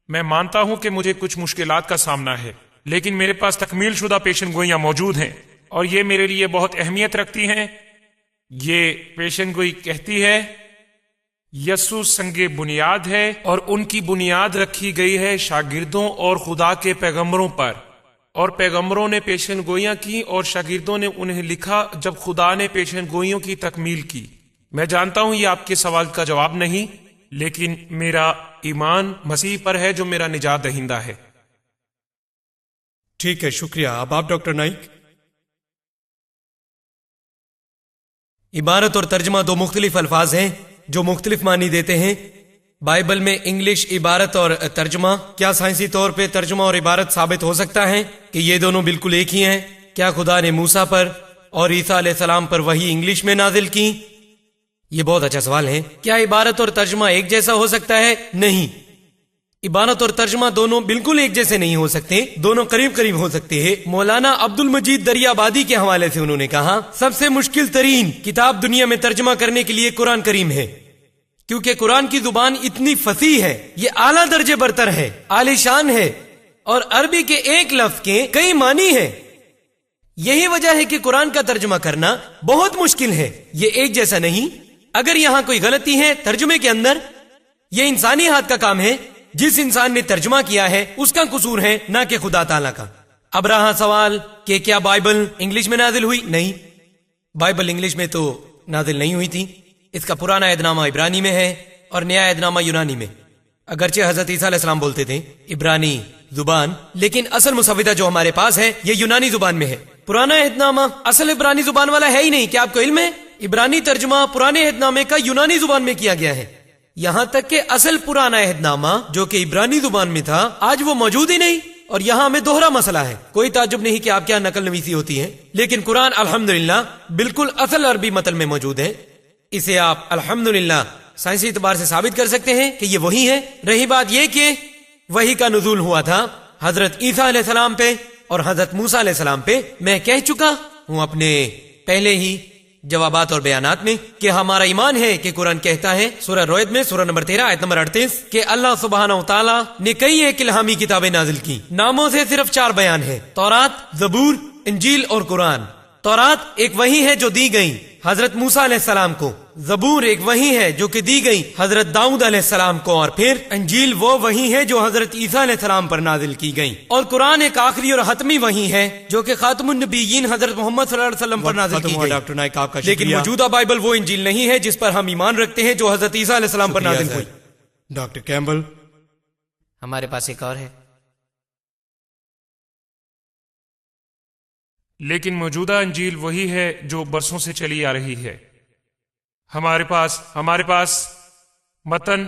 میں مانتا ہوں کہ مجھے کچھ مشکلات کا سامنا ہے لیکن میرے پاس تکمیل شدہ پیشن گوئیاں موجود ہیں اور یہ میرے لیے بہت اہمیت رکھتی ہیں. یہ پیشن گوئی کہتی ہے یسوع سنگ بنیاد ہے اور ان کی بنیاد رکھی گئی ہے شاگردوں اور خدا کے پیغمبروں پر، اور پیغمبروں نے پیشن گوئیاں کی اور شاگردوں نے انہیں لکھا جب خدا نے پیشن گوئیوں کی تکمیل کی. میں جانتا ہوں یہ آپ کے سوال کا جواب نہیں لیکن میرا ایمان مسیح پر ہے جو میرا نجات دہندہ ہے. ٹھیک ہے، شکریہ. اب آپ ڈاکٹر نائک. عبارت اور ترجمہ دو مختلف الفاظ ہیں جو مختلف معنی دیتے ہیں. بائبل میں انگلش عبارت اور ترجمہ، کیا سائنسی طور پہ ترجمہ اور عبارت ثابت ہو سکتا ہے کہ یہ دونوں بالکل ایک ہی ہیں؟ کیا خدا نے موسیٰ پر اور عیسیٰ علیہ السلام پر وحی انگلش میں نازل کی؟ یہ بہت اچھا سوال ہے. کیا عبارت اور ترجمہ ایک جیسا ہو سکتا ہے؟ نہیں. عبارت اور ترجمہ دونوں بالکل ایک جیسے نہیں ہو سکتے، دونوں قریب قریب ہو سکتے ہیں. مولانا عبد المجید دریا آبادی کے حوالے سے انہوں نے کہا سب سے مشکل ترین کتاب دنیا میں ترجمہ کرنے کے لیے قرآن کریم ہے، کیونکہ قرآن کی زبان اتنی فصیح ہے، یہ اعلیٰ درجے برتر ہے، عالی شان ہے، اور عربی کے ایک لفظ کے کئی معنی ہیں. یہی وجہ ہے کہ قرآن کا ترجمہ کرنا بہت مشکل ہے. یہ ایک جیسا نہیں. اگر یہاں کوئی غلطی ہے ترجمے کے اندر، یہ انسانی ہاتھ کا کام ہے. جس انسان نے ترجمہ کیا ہے اس کا قصور ہے، نہ کہ خدا تعالیٰ کا. اب رہا سوال کہ کیا بائبل انگلش میں نازل ہوئی؟ نہیں، بائبل انگلش میں تو نازل نہیں ہوئی تھی. اس کا پرانا عہد نامہ عبرانی میں ہے اور نیا عہد نامہ یونانی میں. اگرچہ حضرت عیسیٰ علیہ السلام بولتے تھے عبرانی زبان، لیکن اصل مسودہ جو ہمارے پاس ہے یہ یونانی زبان میں ہے. پرانا عہد نامہ اصل عبرانی زبان والا ہے ہی نہیں. کیا آپ کو علم ہے؟ عبرانی ترجمہ پرانے عہد نامے کا یونانی زبان میں کیا گیا ہے. یہاں تک کہ اصل پرانا عہد نامہ جو کہ عبرانی زبان میں تھا آج وہ موجود ہی نہیں، اور یہاں ہمیں دوہرا مسئلہ ہے. کوئی تعجب نہیں کہ آپ کیا نقل نویسی ہوتی ہے، لیکن قرآن الحمدللہ بالکل اصل عربی متن میں موجود ہے. اسے آپ الحمدللہ سائنسی اعتبار سے ثابت کر سکتے ہیں کہ یہ وہی ہے. رہی بات یہ کہ وحی کا نزول ہوا تھا حضرت عیسیٰ علیہ السلام پہ اور حضرت موسیٰ علیہ السلام پہ. میں کہہ چکا ہوں اپنے پہلے ہی جوابات اور بیانات میں کہ ہمارا ایمان ہے کہ قرآن کہتا ہے سورہ روعد میں سورہ نمبر 13 آیت نمبر 38 کہ اللہ سبحانہ و تعالیٰ نے کئی ایک الہامی کتابیں نازل کی. ناموں سے صرف 4 بیان ہے: تورات، زبور، انجیل اور قرآن. تورات ایک وحی ہے جو دی گئی حضرت موسیٰ علیہ السلام کو، زبور ایک وحی ہے جو کہ دی گئی حضرت داؤد علیہ السلام کو، اور پھر انجیل وہ وحی ہے جو حضرت عیسیٰ علیہ السلام پر نازل کی گئی، اور قرآن ایک آخری اور حتمی وحی ہے جو کہ خاتم النبیین حضرت محمد صلی اللہ علیہ وسلم پر نازل کی گئی. ڈاکٹر نائک آپ کا شکریہ. لیکن موجودہ بائبل وہ انجیل نہیں ہے جس پر ہم ایمان رکھتے ہیں جو حضرت عیسیٰ علیہ السلام پر نازل ہوئی. ڈاکٹر کیمبل. ہمارے پاس ایک اور ہے. لیکن موجودہ انجیل وہی ہے جو برسوں سے چلی آ رہی ہے. ہمارے پاس متن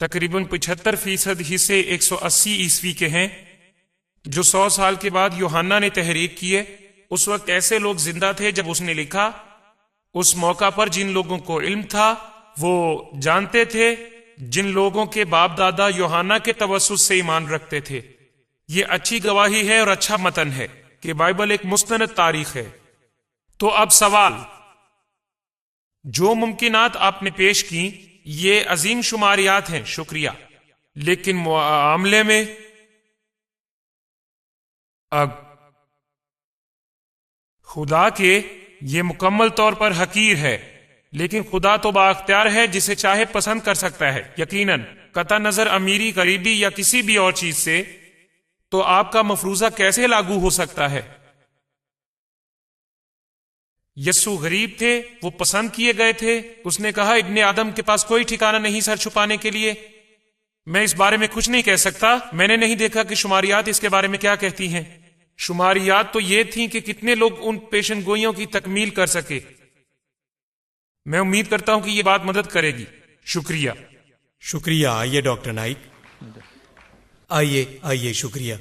تقریباً 75% حصے 180 عیسوی کے ہیں جو 100 سال کے بعد یوحنا نے تحریر کیے. اس وقت ایسے لوگ زندہ تھے جب اس نے لکھا. اس موقع پر جن لوگوں کو علم تھا وہ جانتے تھے، جن لوگوں کے باپ دادا یوحنا کے توسط سے ایمان رکھتے تھے. یہ اچھی گواہی ہے اور اچھا متن ہے کہ بائبل ایک مستند تاریخ ہے. تو اب سوال، جو ممکنات آپ نے پیش کی یہ عظیم شماریات ہیں، شکریہ، لیکن معاملے میں خدا کے یہ مکمل طور پر حقیر ہے، لیکن خدا تو بااختیار ہے، جسے چاہے پسند کر سکتا ہے. یقیناً قطع نظر امیری، غریبی یا کسی بھی اور چیز سے تو آپ کا مفروضہ کیسے لاگو ہو سکتا ہے؟ یسوع غریب تھے، وہ پسند کیے گئے تھے. اس نے کہا ابن آدم کے پاس کوئی ٹھکانہ نہیں سر چھپانے کے لیے. میں اس بارے میں کچھ نہیں کہہ سکتا. میں نے نہیں دیکھا کہ شماریات اس کے بارے میں کیا کہتی ہیں. شماریات تو یہ تھیں کہ کتنے لوگ ان پیشن گوئیوں کی تکمیل کر سکے. میں امید کرتا ہوں کہ یہ بات مدد کرے گی. شکریہ. شکریہ. آئیے ڈاکٹر نائک, آئیے. شکریہ.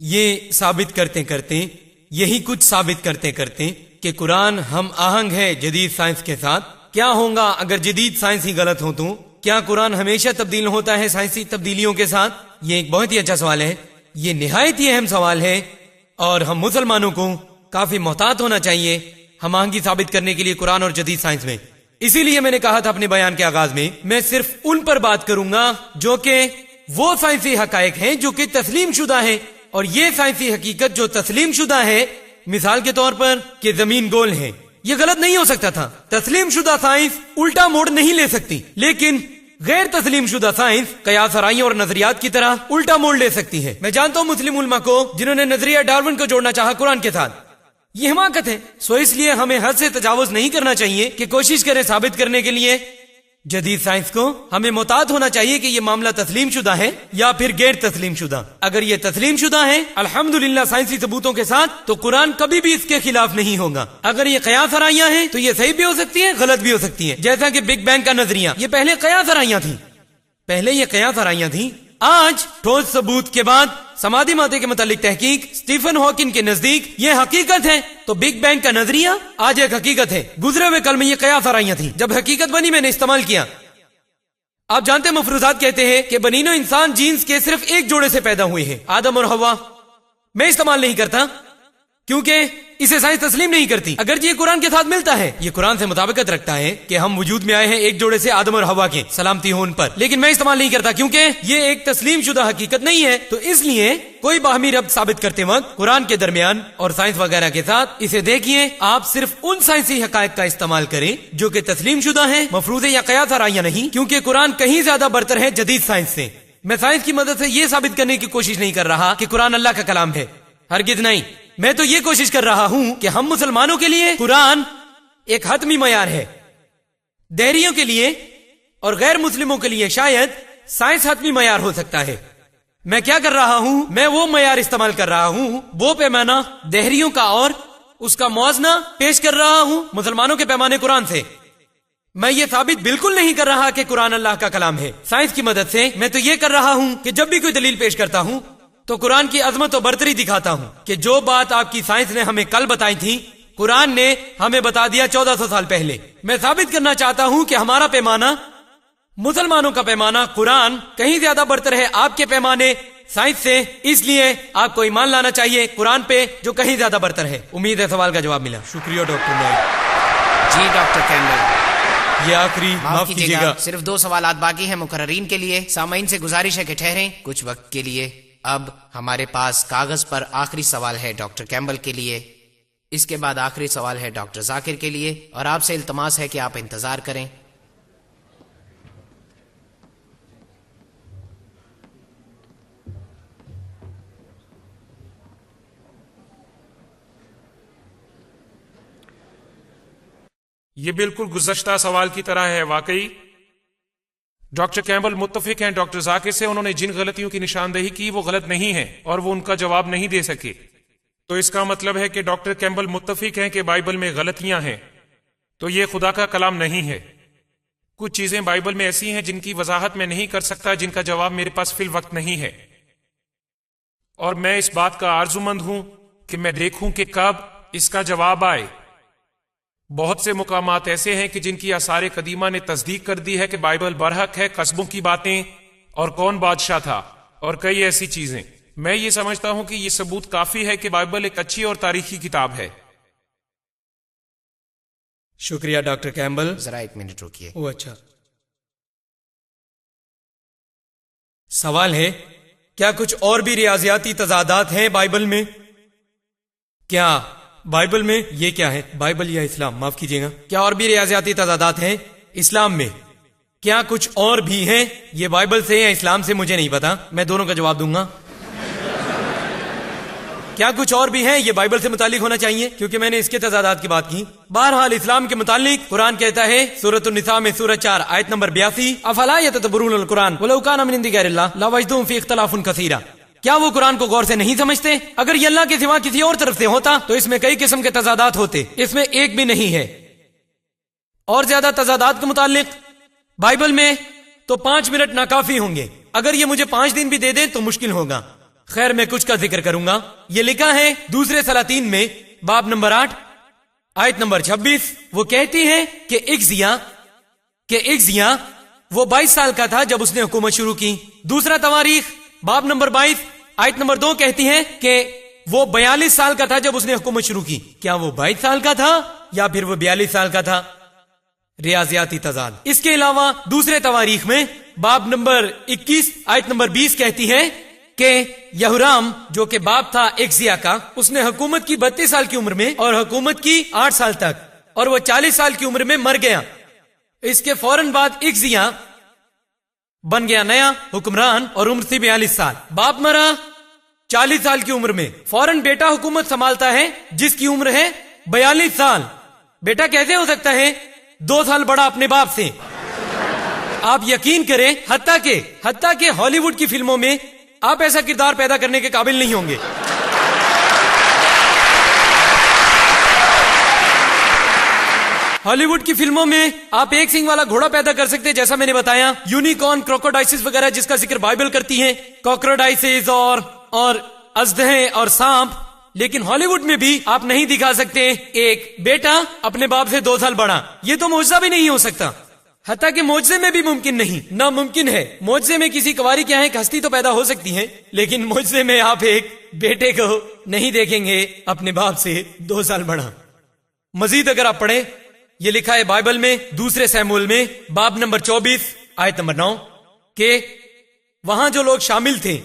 یہ ثابت کرتے کرتے, یہی کچھ ثابت کرتے کرتے کہ قرآن ہم آہنگ ہے جدید سائنس کے ساتھ. کیا ہوگا اگر جدید سائنس ہی غلط ہو تو؟ کیا قرآن ہمیشہ تبدیل ہوتا ہے سائنسی تبدیلیوں کے ساتھ؟ یہ ایک بہت ہی اچھا سوال ہے. یہ نہایت ہی اہم سوال ہے اور ہم مسلمانوں کو کافی محتاط ہونا چاہیے ہم آہنگی ثابت کرنے کے لیے قرآن اور جدید سائنس میں. اسی لیے میں نے کہا تھا اپنے بیان کے آغاز میں, میں صرف ان پر بات کروں گا جو کہ وہ سائنسی حقائق ہیں جو کہ تسلیم شدہ ہیں. اور یہ سائنسی حقیقت جو تسلیم شدہ ہے, مثال کے طور پر کہ زمین گول ہے, یہ غلط نہیں ہو سکتا تھا. تسلیم شدہ سائنس الٹا موڑ نہیں لے سکتی, لیکن غیر تسلیم شدہ سائنس قیاس آرائیوں اور نظریات کی طرح الٹا موڑ لے سکتی ہے. میں جانتا ہوں مسلم علماء کو جنہوں نے نظریہ ڈارون کو جوڑنا چاہا قرآن کے ساتھ. یہ حماقت ہے. سو اس لیے ہمیں حد سے تجاوز نہیں کرنا چاہیے کہ کوشش کریں ثابت کرنے کے لیے جدید سائنس کو. ہمیں محتاط ہونا چاہیے کہ یہ معاملہ تسلیم شدہ ہے یا پھر غیر تسلیم شدہ. اگر یہ تسلیم شدہ ہے الحمدللہ سائنسی ثبوتوں کے ساتھ, تو قرآن کبھی بھی اس کے خلاف نہیں ہوگا. اگر یہ قیاس آرائیاں ہیں تو یہ صحیح بھی ہو سکتی ہیں, غلط بھی ہو سکتی ہیں. جیسا کہ بگ بینگ کا نظریہ, یہ پہلے قیاس آرائیاں تھیں. آج ٹھوس ثبوت کے بعد سمادھی مادے کے متعلق تحقیق اسٹیفن ہاکنگ کے نزدیک یہ حقیقت ہے. تو بگ بینگ کا نظریہ آج ایک حقیقت ہے. گزرے ہوئے کل میں یہ قیاس آرائیاں تھیں. جب حقیقت بنی میں نے استعمال کیا. آپ جانتے مفروضات کہتے ہیں کہ بنین و انسان جینس کے صرف ایک جوڑے سے پیدا ہوئے ہیں, آدم اور حوا. میں استعمال نہیں کرتا کیونکہ اسے سائنس تسلیم نہیں کرتی. اگر یہ قرآن کے ساتھ ملتا ہے, یہ قرآن سے مطابقت رکھتا ہے کہ ہم وجود میں آئے ہیں ایک جوڑے سے آدم اور حوا کے, سلامتی ہو ان پر. لیکن میں استعمال نہیں کرتا کیونکہ یہ ایک تسلیم شدہ حقیقت نہیں ہے. تو اس لیے کوئی باہمی ربط ثابت کرتے وقت قرآن کے درمیان اور سائنس وغیرہ کے ساتھ اسے دیکھیے. آپ صرف ان سائنسی حقائق کا استعمال کریں جو کہ تسلیم شدہ ہیں, مفروضے یا قیاس آرائیاں نہیں, کیونکہ قرآن کہیں زیادہ برتر ہے جدید سائنس سے. میں سائنس کی مدد سے یہ ثابت کرنے کی کوشش نہیں کر رہا کہ قرآن اللہ کا کلام ہے, ہرگز نہیں. میں تو یہ کوشش کر رہا ہوں کہ ہم مسلمانوں کے لیے قرآن ایک حتمی معیار ہے, دہریوں کے لیے اور غیر مسلموں کے لیے شاید سائنس حتمی معیار ہو سکتا ہے. میں کیا کر رہا ہوں, میں وہ معیار استعمال کر رہا ہوں, وہ پیمانہ دہریوں کا اور اس کا موازنہ پیش کر رہا ہوں مسلمانوں کے پیمانے قرآن سے. میں یہ ثابت بالکل نہیں کر رہا کہ قرآن اللہ کا کلام ہے سائنس کی مدد سے. میں تو یہ کر رہا ہوں کہ جب بھی کوئی دلیل پیش کرتا ہوں تو قرآن کی عظمت و برتری دکھاتا ہوں کہ جو بات آپ کی سائنس نے ہمیں کل بتائی تھی قرآن نے ہمیں بتا دیا 1400 سال پہلے. میں ثابت کرنا چاہتا ہوں کہ ہمارا پیمانہ, مسلمانوں کا پیمانہ قرآن کہیں زیادہ برتر ہے آپ کے پیمانے سائنس سے. اس لیے آپ کو ایمان لانا چاہیے قرآن پہ جو کہیں زیادہ برتر ہے. امید ہے سوال کا جواب ملا. شکریہ ڈاکٹر نائک. جی ڈاکٹر کیمبل, یہ آخری معاف کیجیے گا, صرف 2 سوالات باقی ہیں مقررین کے لیے. سامعین سے گزارش ہے کہ ٹھہریں کچھ وقت کے لیے. اب ہمارے پاس کاغذ پر آخری سوال ہے ڈاکٹر کیمبل کے لیے, اس کے بعد آخری سوال ہے ڈاکٹر ذاکر کے لیے, اور آپ سے التماس ہے کہ آپ انتظار کریں. یہ بالکل گزشتہ سوال کی طرح ہے. واقعی ڈاکٹر کیمبل متفق ہیں ڈاکٹر ذاکر سے. انہوں نے جن غلطیوں کی نشاندہی کی وہ غلط نہیں ہیں اور وہ ان کا جواب نہیں دے سکے. تو اس کا مطلب ہے کہ ڈاکٹر کیمبل متفق ہیں کہ بائبل میں غلطیاں ہیں, تو یہ خدا کا کلام نہیں ہے. کچھ چیزیں بائبل میں ایسی ہیں جن کی وضاحت میں نہیں کر سکتا, جن کا جواب میرے پاس فی الوقت نہیں ہے, اور میں اس بات کا آرزومند ہوں کہ میں دیکھوں کہ کب اس کا جواب آئے. بہت سے مقامات ایسے ہیں کہ جن کی آثار قدیمہ نے تصدیق کر دی ہے کہ بائبل برحق ہے, قصبوں کی باتیں اور کون بادشاہ تھا اور کئی ایسی چیزیں. میں یہ سمجھتا ہوں کہ یہ ثبوت کافی ہے کہ بائبل ایک اچھی اور تاریخی کتاب ہے. شکریہ ڈاکٹر کیمبل. ذرا 1 منٹ روکیے. اچھا, سوال ہے کیا کچھ اور بھی ریاضیاتی تضادات ہیں بائبل میں؟ کیا بائبل میں یہ کیا ہے, بائبل یا اسلام, معاف کیجیے گا, کیا اور بھی ریاضیاتی تضادات ہیں اسلام میں؟ کیا کچھ اور بھی ہیں؟ یہ بائبل سے یا اسلام سے مجھے نہیں پتا, میں دونوں کا جواب دوں گا. کیا کچھ اور بھی ہیں؟ یہ بائبل سے متعلق ہونا چاہیے کیونکہ میں نے اس کے تضادات کی بات کی. بہرحال اسلام کے متعلق قرآن کہتا ہے سورۃ النساء میں سورہ 4 آیت نمبر 82 افلا یتدبرون القرآن ولو کان من عند غیر اللہ لوجدوا فیہ اختلافا کثیرا. کیا وہ قرآن کو غور سے نہیں سمجھتے؟ اگر یہ اللہ کے سوا کسی اور طرف سے ہوتا تو اس میں کئی قسم کے تضادات ہوتے، اس میں ایک بھی نہیں ہے. اور زیادہ تضادات کے متعلق بائبل میں تو 5 منٹ ناکافی ہوں گے. اگر یہ مجھے 5 دن بھی دے دیں تو مشکل ہوگا. خیر میں کچھ کا ذکر کروں گا. یہ لکھا ہے دوسرے سلاطین میں باب نمبر 8 آیت نمبر 26. وہ کہتی ہے کہ اگزیا وہ 22 سال کا تھا جب اس نے حکومت شروع کی. دوسرا تواریخ باب نمبر 22 آیت نمبر 2 کہتی ہے کہ وہ 42 سال کا تھا جب اس نے حکومت شروع کی. کیا وہ 22 سال کا تھا یا پھر وہ 42 سال کا تھا؟ ریاضیاتی تضاد. اس کے علاوہ دوسرے تواریخ میں باب نمبر 21 آیت نمبر 20 کہتی ہے کہ یہورام جو کہ باپ تھا اگزیا کا، اس نے حکومت کی 32 سال کی عمر میں اور حکومت کی 8 سال تک، اور وہ 40 سال کی عمر میں مر گیا. اس کے فوراً بعد اگزیا بن گیا نیا حکمران اور عمر تھی 42 سال. باپ مرا 40 سال کی عمر میں، فوراً بیٹا حکومت سنبھالتا ہے جس کی عمر ہے 42 سال. بیٹا کیسے ہو سکتا ہے 2 سال بڑا اپنے باپ سے؟ آپ یقین کریں حتیٰ کہ ہالی ووڈ کی فلموں میں آپ ایسا کردار پیدا کرنے کے قابل نہیں ہوں گے. ہالی ووڈ کی فلموں میں آپ ایک سینگ والا گھوڑا پیدا کر سکتے جیسا میں نے بتایا، یونیکارن، کروکوڈائسس وغیرہ جس کا ذکر بائبل کرتی ہے، کروکوڈائسس اور اژدہیں اور سانپ. لیکن ہالی ووڈ میں بھی آپ نہیں دکھا سکتے ایک بیٹا اپنے باپ سے 2 سال بڑا. یہ تو معجزہ بھی نہیں ہو سکتا. حتیٰ کہ معجزے میں بھی ممکن نہیں، ناممکن ہے. معجزے میں کسی کواری کیا ہے ہستی تو پیدا ہو سکتی ہے، لیکن معجزے میں آپ ایک بیٹے کو نہیں دیکھیں گے اپنے باپ سے 2 سال بڑا. مزید اگر آپ پڑھیں، یہ لکھا ہے بائبل میں دوسرے سیموئیل میں باب نمبر 24 آیت نمبر 9 کہ وہاں جو لوگ شامل تھے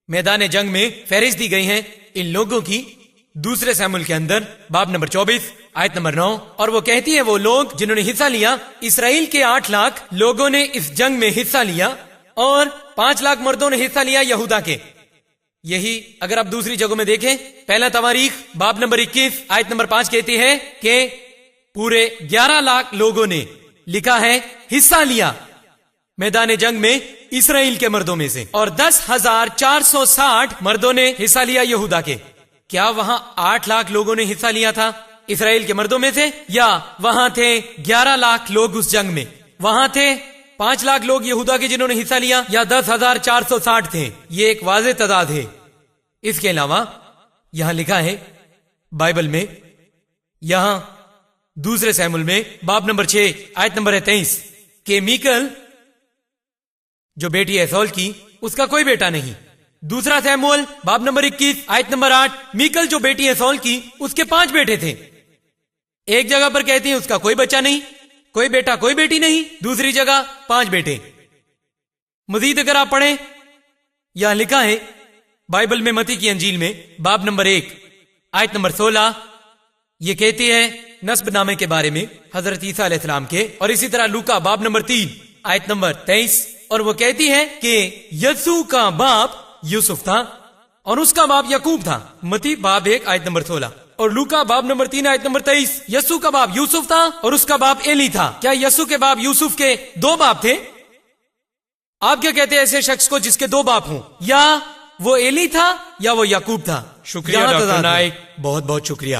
میدان جنگ میں فہرست دی گئی ہیں ان لوگوں کی. دوسرے سیموئیل کے اندر باب نمبر 24 آیت نمبر 9، اور وہ کہتی ہے وہ لوگ جنہوں نے حصہ لیا، اسرائیل کے 8 لاکھ لوگوں نے اس جنگ میں حصہ لیا اور 5 لاکھ مردوں نے حصہ لیا یہودا کے. یہی اگر آپ دوسری جگہوں میں دیکھیں، پہلا تواریخ باب نمبر 21 آیت نمبر 5 کہتی ہے کہ پورے 11 لاکھ لوگوں نے لکھا ہے حصہ لیا میدان جنگ میں اسرائیل کے مردوں میں سے، اور 10,460 مردوں نے حصہ لیا یہودا کے. کیا وہاں 8 لاکھ لوگوں نے حصہ لیا تھا اسرائیل کے مردوں میں سے، یا وہاں تھے 11 لاکھ لوگ اس جنگ میں؟ وہاں تھے 5 لاکھ لوگ یہودا کے جنہوں نے حصہ لیا، یا 10,460 تھے؟ یہ ایک واضح تعداد ہے. اس کے علاوہ یہاں لکھا ہے بائبل میں، یہاں دوسرے سیموئیل میں باب نمبر 6 آیت نمبر 23 کہ میکل جو بیٹی ہے سول کی، اس کا کوئی بیٹا نہیں. دوسرا سیموئیل باب نمبر 21 آیت نمبر 8 میکل جو بیٹی ہے سول کی، اس کے 5 بیٹے تھے. ایک جگہ پر کہتی ہیں اس کا کوئی بچہ نہیں، کوئی بیٹا کوئی بیٹی نہیں، دوسری جگہ 5 بیٹے. مزید اگر آپ پڑھیں، یہاں لکھا ہے بائبل میں متی کی انجیل میں باب نمبر 1 آیت نمبر 16، یہ کہتی ہے نسب نامے کے بارے میں حضرت عیسیٰ علیہ السلام کے، اور اسی طرح لوکا باب نمبر 3 آیت نمبر 23، اور وہ کہتی ہے کہ یسوع کا باپ یوسف تھا اور اس کا باپ یعقوب تھا. متی باب 1 آیت نمبر 16 اور لوکا باب نمبر 3 آیت نمبر 23. یسوع کا باپ یوسف تھا اور اس کا باپ ایلی تھا. کیا یسوع کے باپ یوسف کے 2 باپ تھے؟ آپ کیا کہتے ہیں ایسے شخص کو جس کے 2 باپ ہوں؟ یا وہ ایلی تھا یا وہ یعقوب تھا؟ شکریہ ڈاکٹر نائک، بہت بہت شکریہ.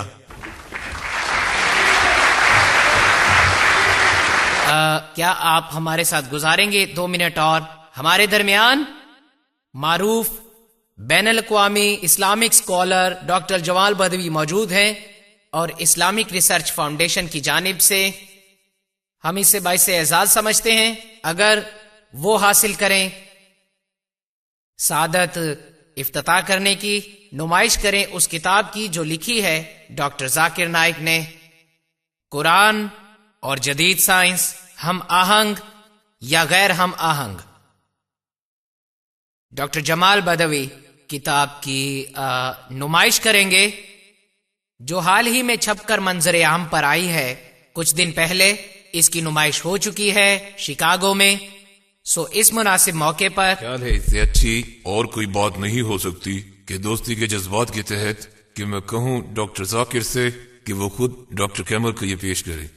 کیا آپ ہمارے ساتھ گزاریں گے 2 منٹ اور؟ ہمارے درمیان معروف بین الاقوامی اسلامک اسکالر ڈاکٹر جمال بدوی موجود ہیں، اور اسلامک ریسرچ فاؤنڈیشن کی جانب سے ہم اسے باعث اعزاز سمجھتے ہیں اگر وہ حاصل کریں، سعادت افتتاح کرنے کی، نمائش کریں اس کتاب کی جو لکھی ہے ڈاکٹر ذاکر نائک نے، قرآن اور جدید سائنس، ہم آہنگ یا غیر ہم آہنگ. ڈاکٹر جمال بدوی کتاب کی نمائش کریں گے جو حال ہی میں چھپ کر منظر عام پر آئی ہے. کچھ دن پہلے اس کی نمائش ہو چکی ہے شکاگو میں. سو اس مناسب موقع پر خیال ہے اس سے اچھی اور کوئی بات نہیں ہو سکتی کہ دوستی کے جذبات کے تحت کہ میں کہوں ڈاکٹر ذاکر سے کہ وہ خود ڈاکٹر کیمل کو یہ پیش کرے.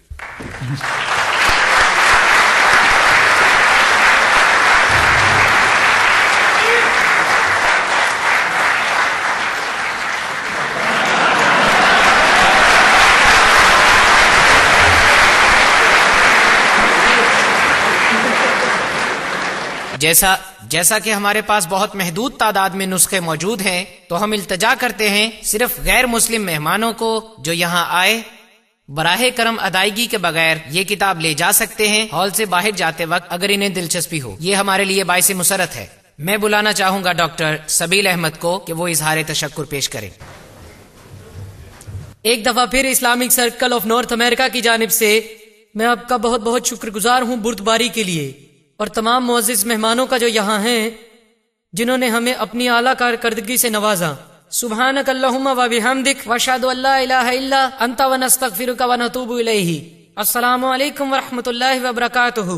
جیسا کہ ہمارے پاس بہت محدود تعداد میں نسخے موجود ہیں تو ہم التجا کرتے ہیں صرف غیر مسلم مہمانوں کو جو یہاں آئے براہ کرم ادائیگی کے بغیر یہ کتاب لے جا سکتے ہیں ہال سے باہر جاتے وقت اگر انہیں دلچسپی ہو. یہ ہمارے لیے باعث مسرت ہے. میں بلانا چاہوں گا ڈاکٹر سبیل احمد کو کہ وہ اظہار تشکر پیش کریں. ایک دفعہ پھر اسلامک سرکل آف نارتھ امریکہ کی جانب سے میں آپ کا بہت بہت شکر گزار ہوں بردباری کے لیے، اور تمام معزز مہمانوں کا جو یہاں ہیں جنہوں نے ہمیں اپنی اعلیٰ کارکردگی سے نوازا. سبحانک اللہم و بحمدک واشہد ان لا الہ الا انت ونستغفرک ونتوب الیہ. السلام علیکم ورحمۃ اللہ وبرکاتہ.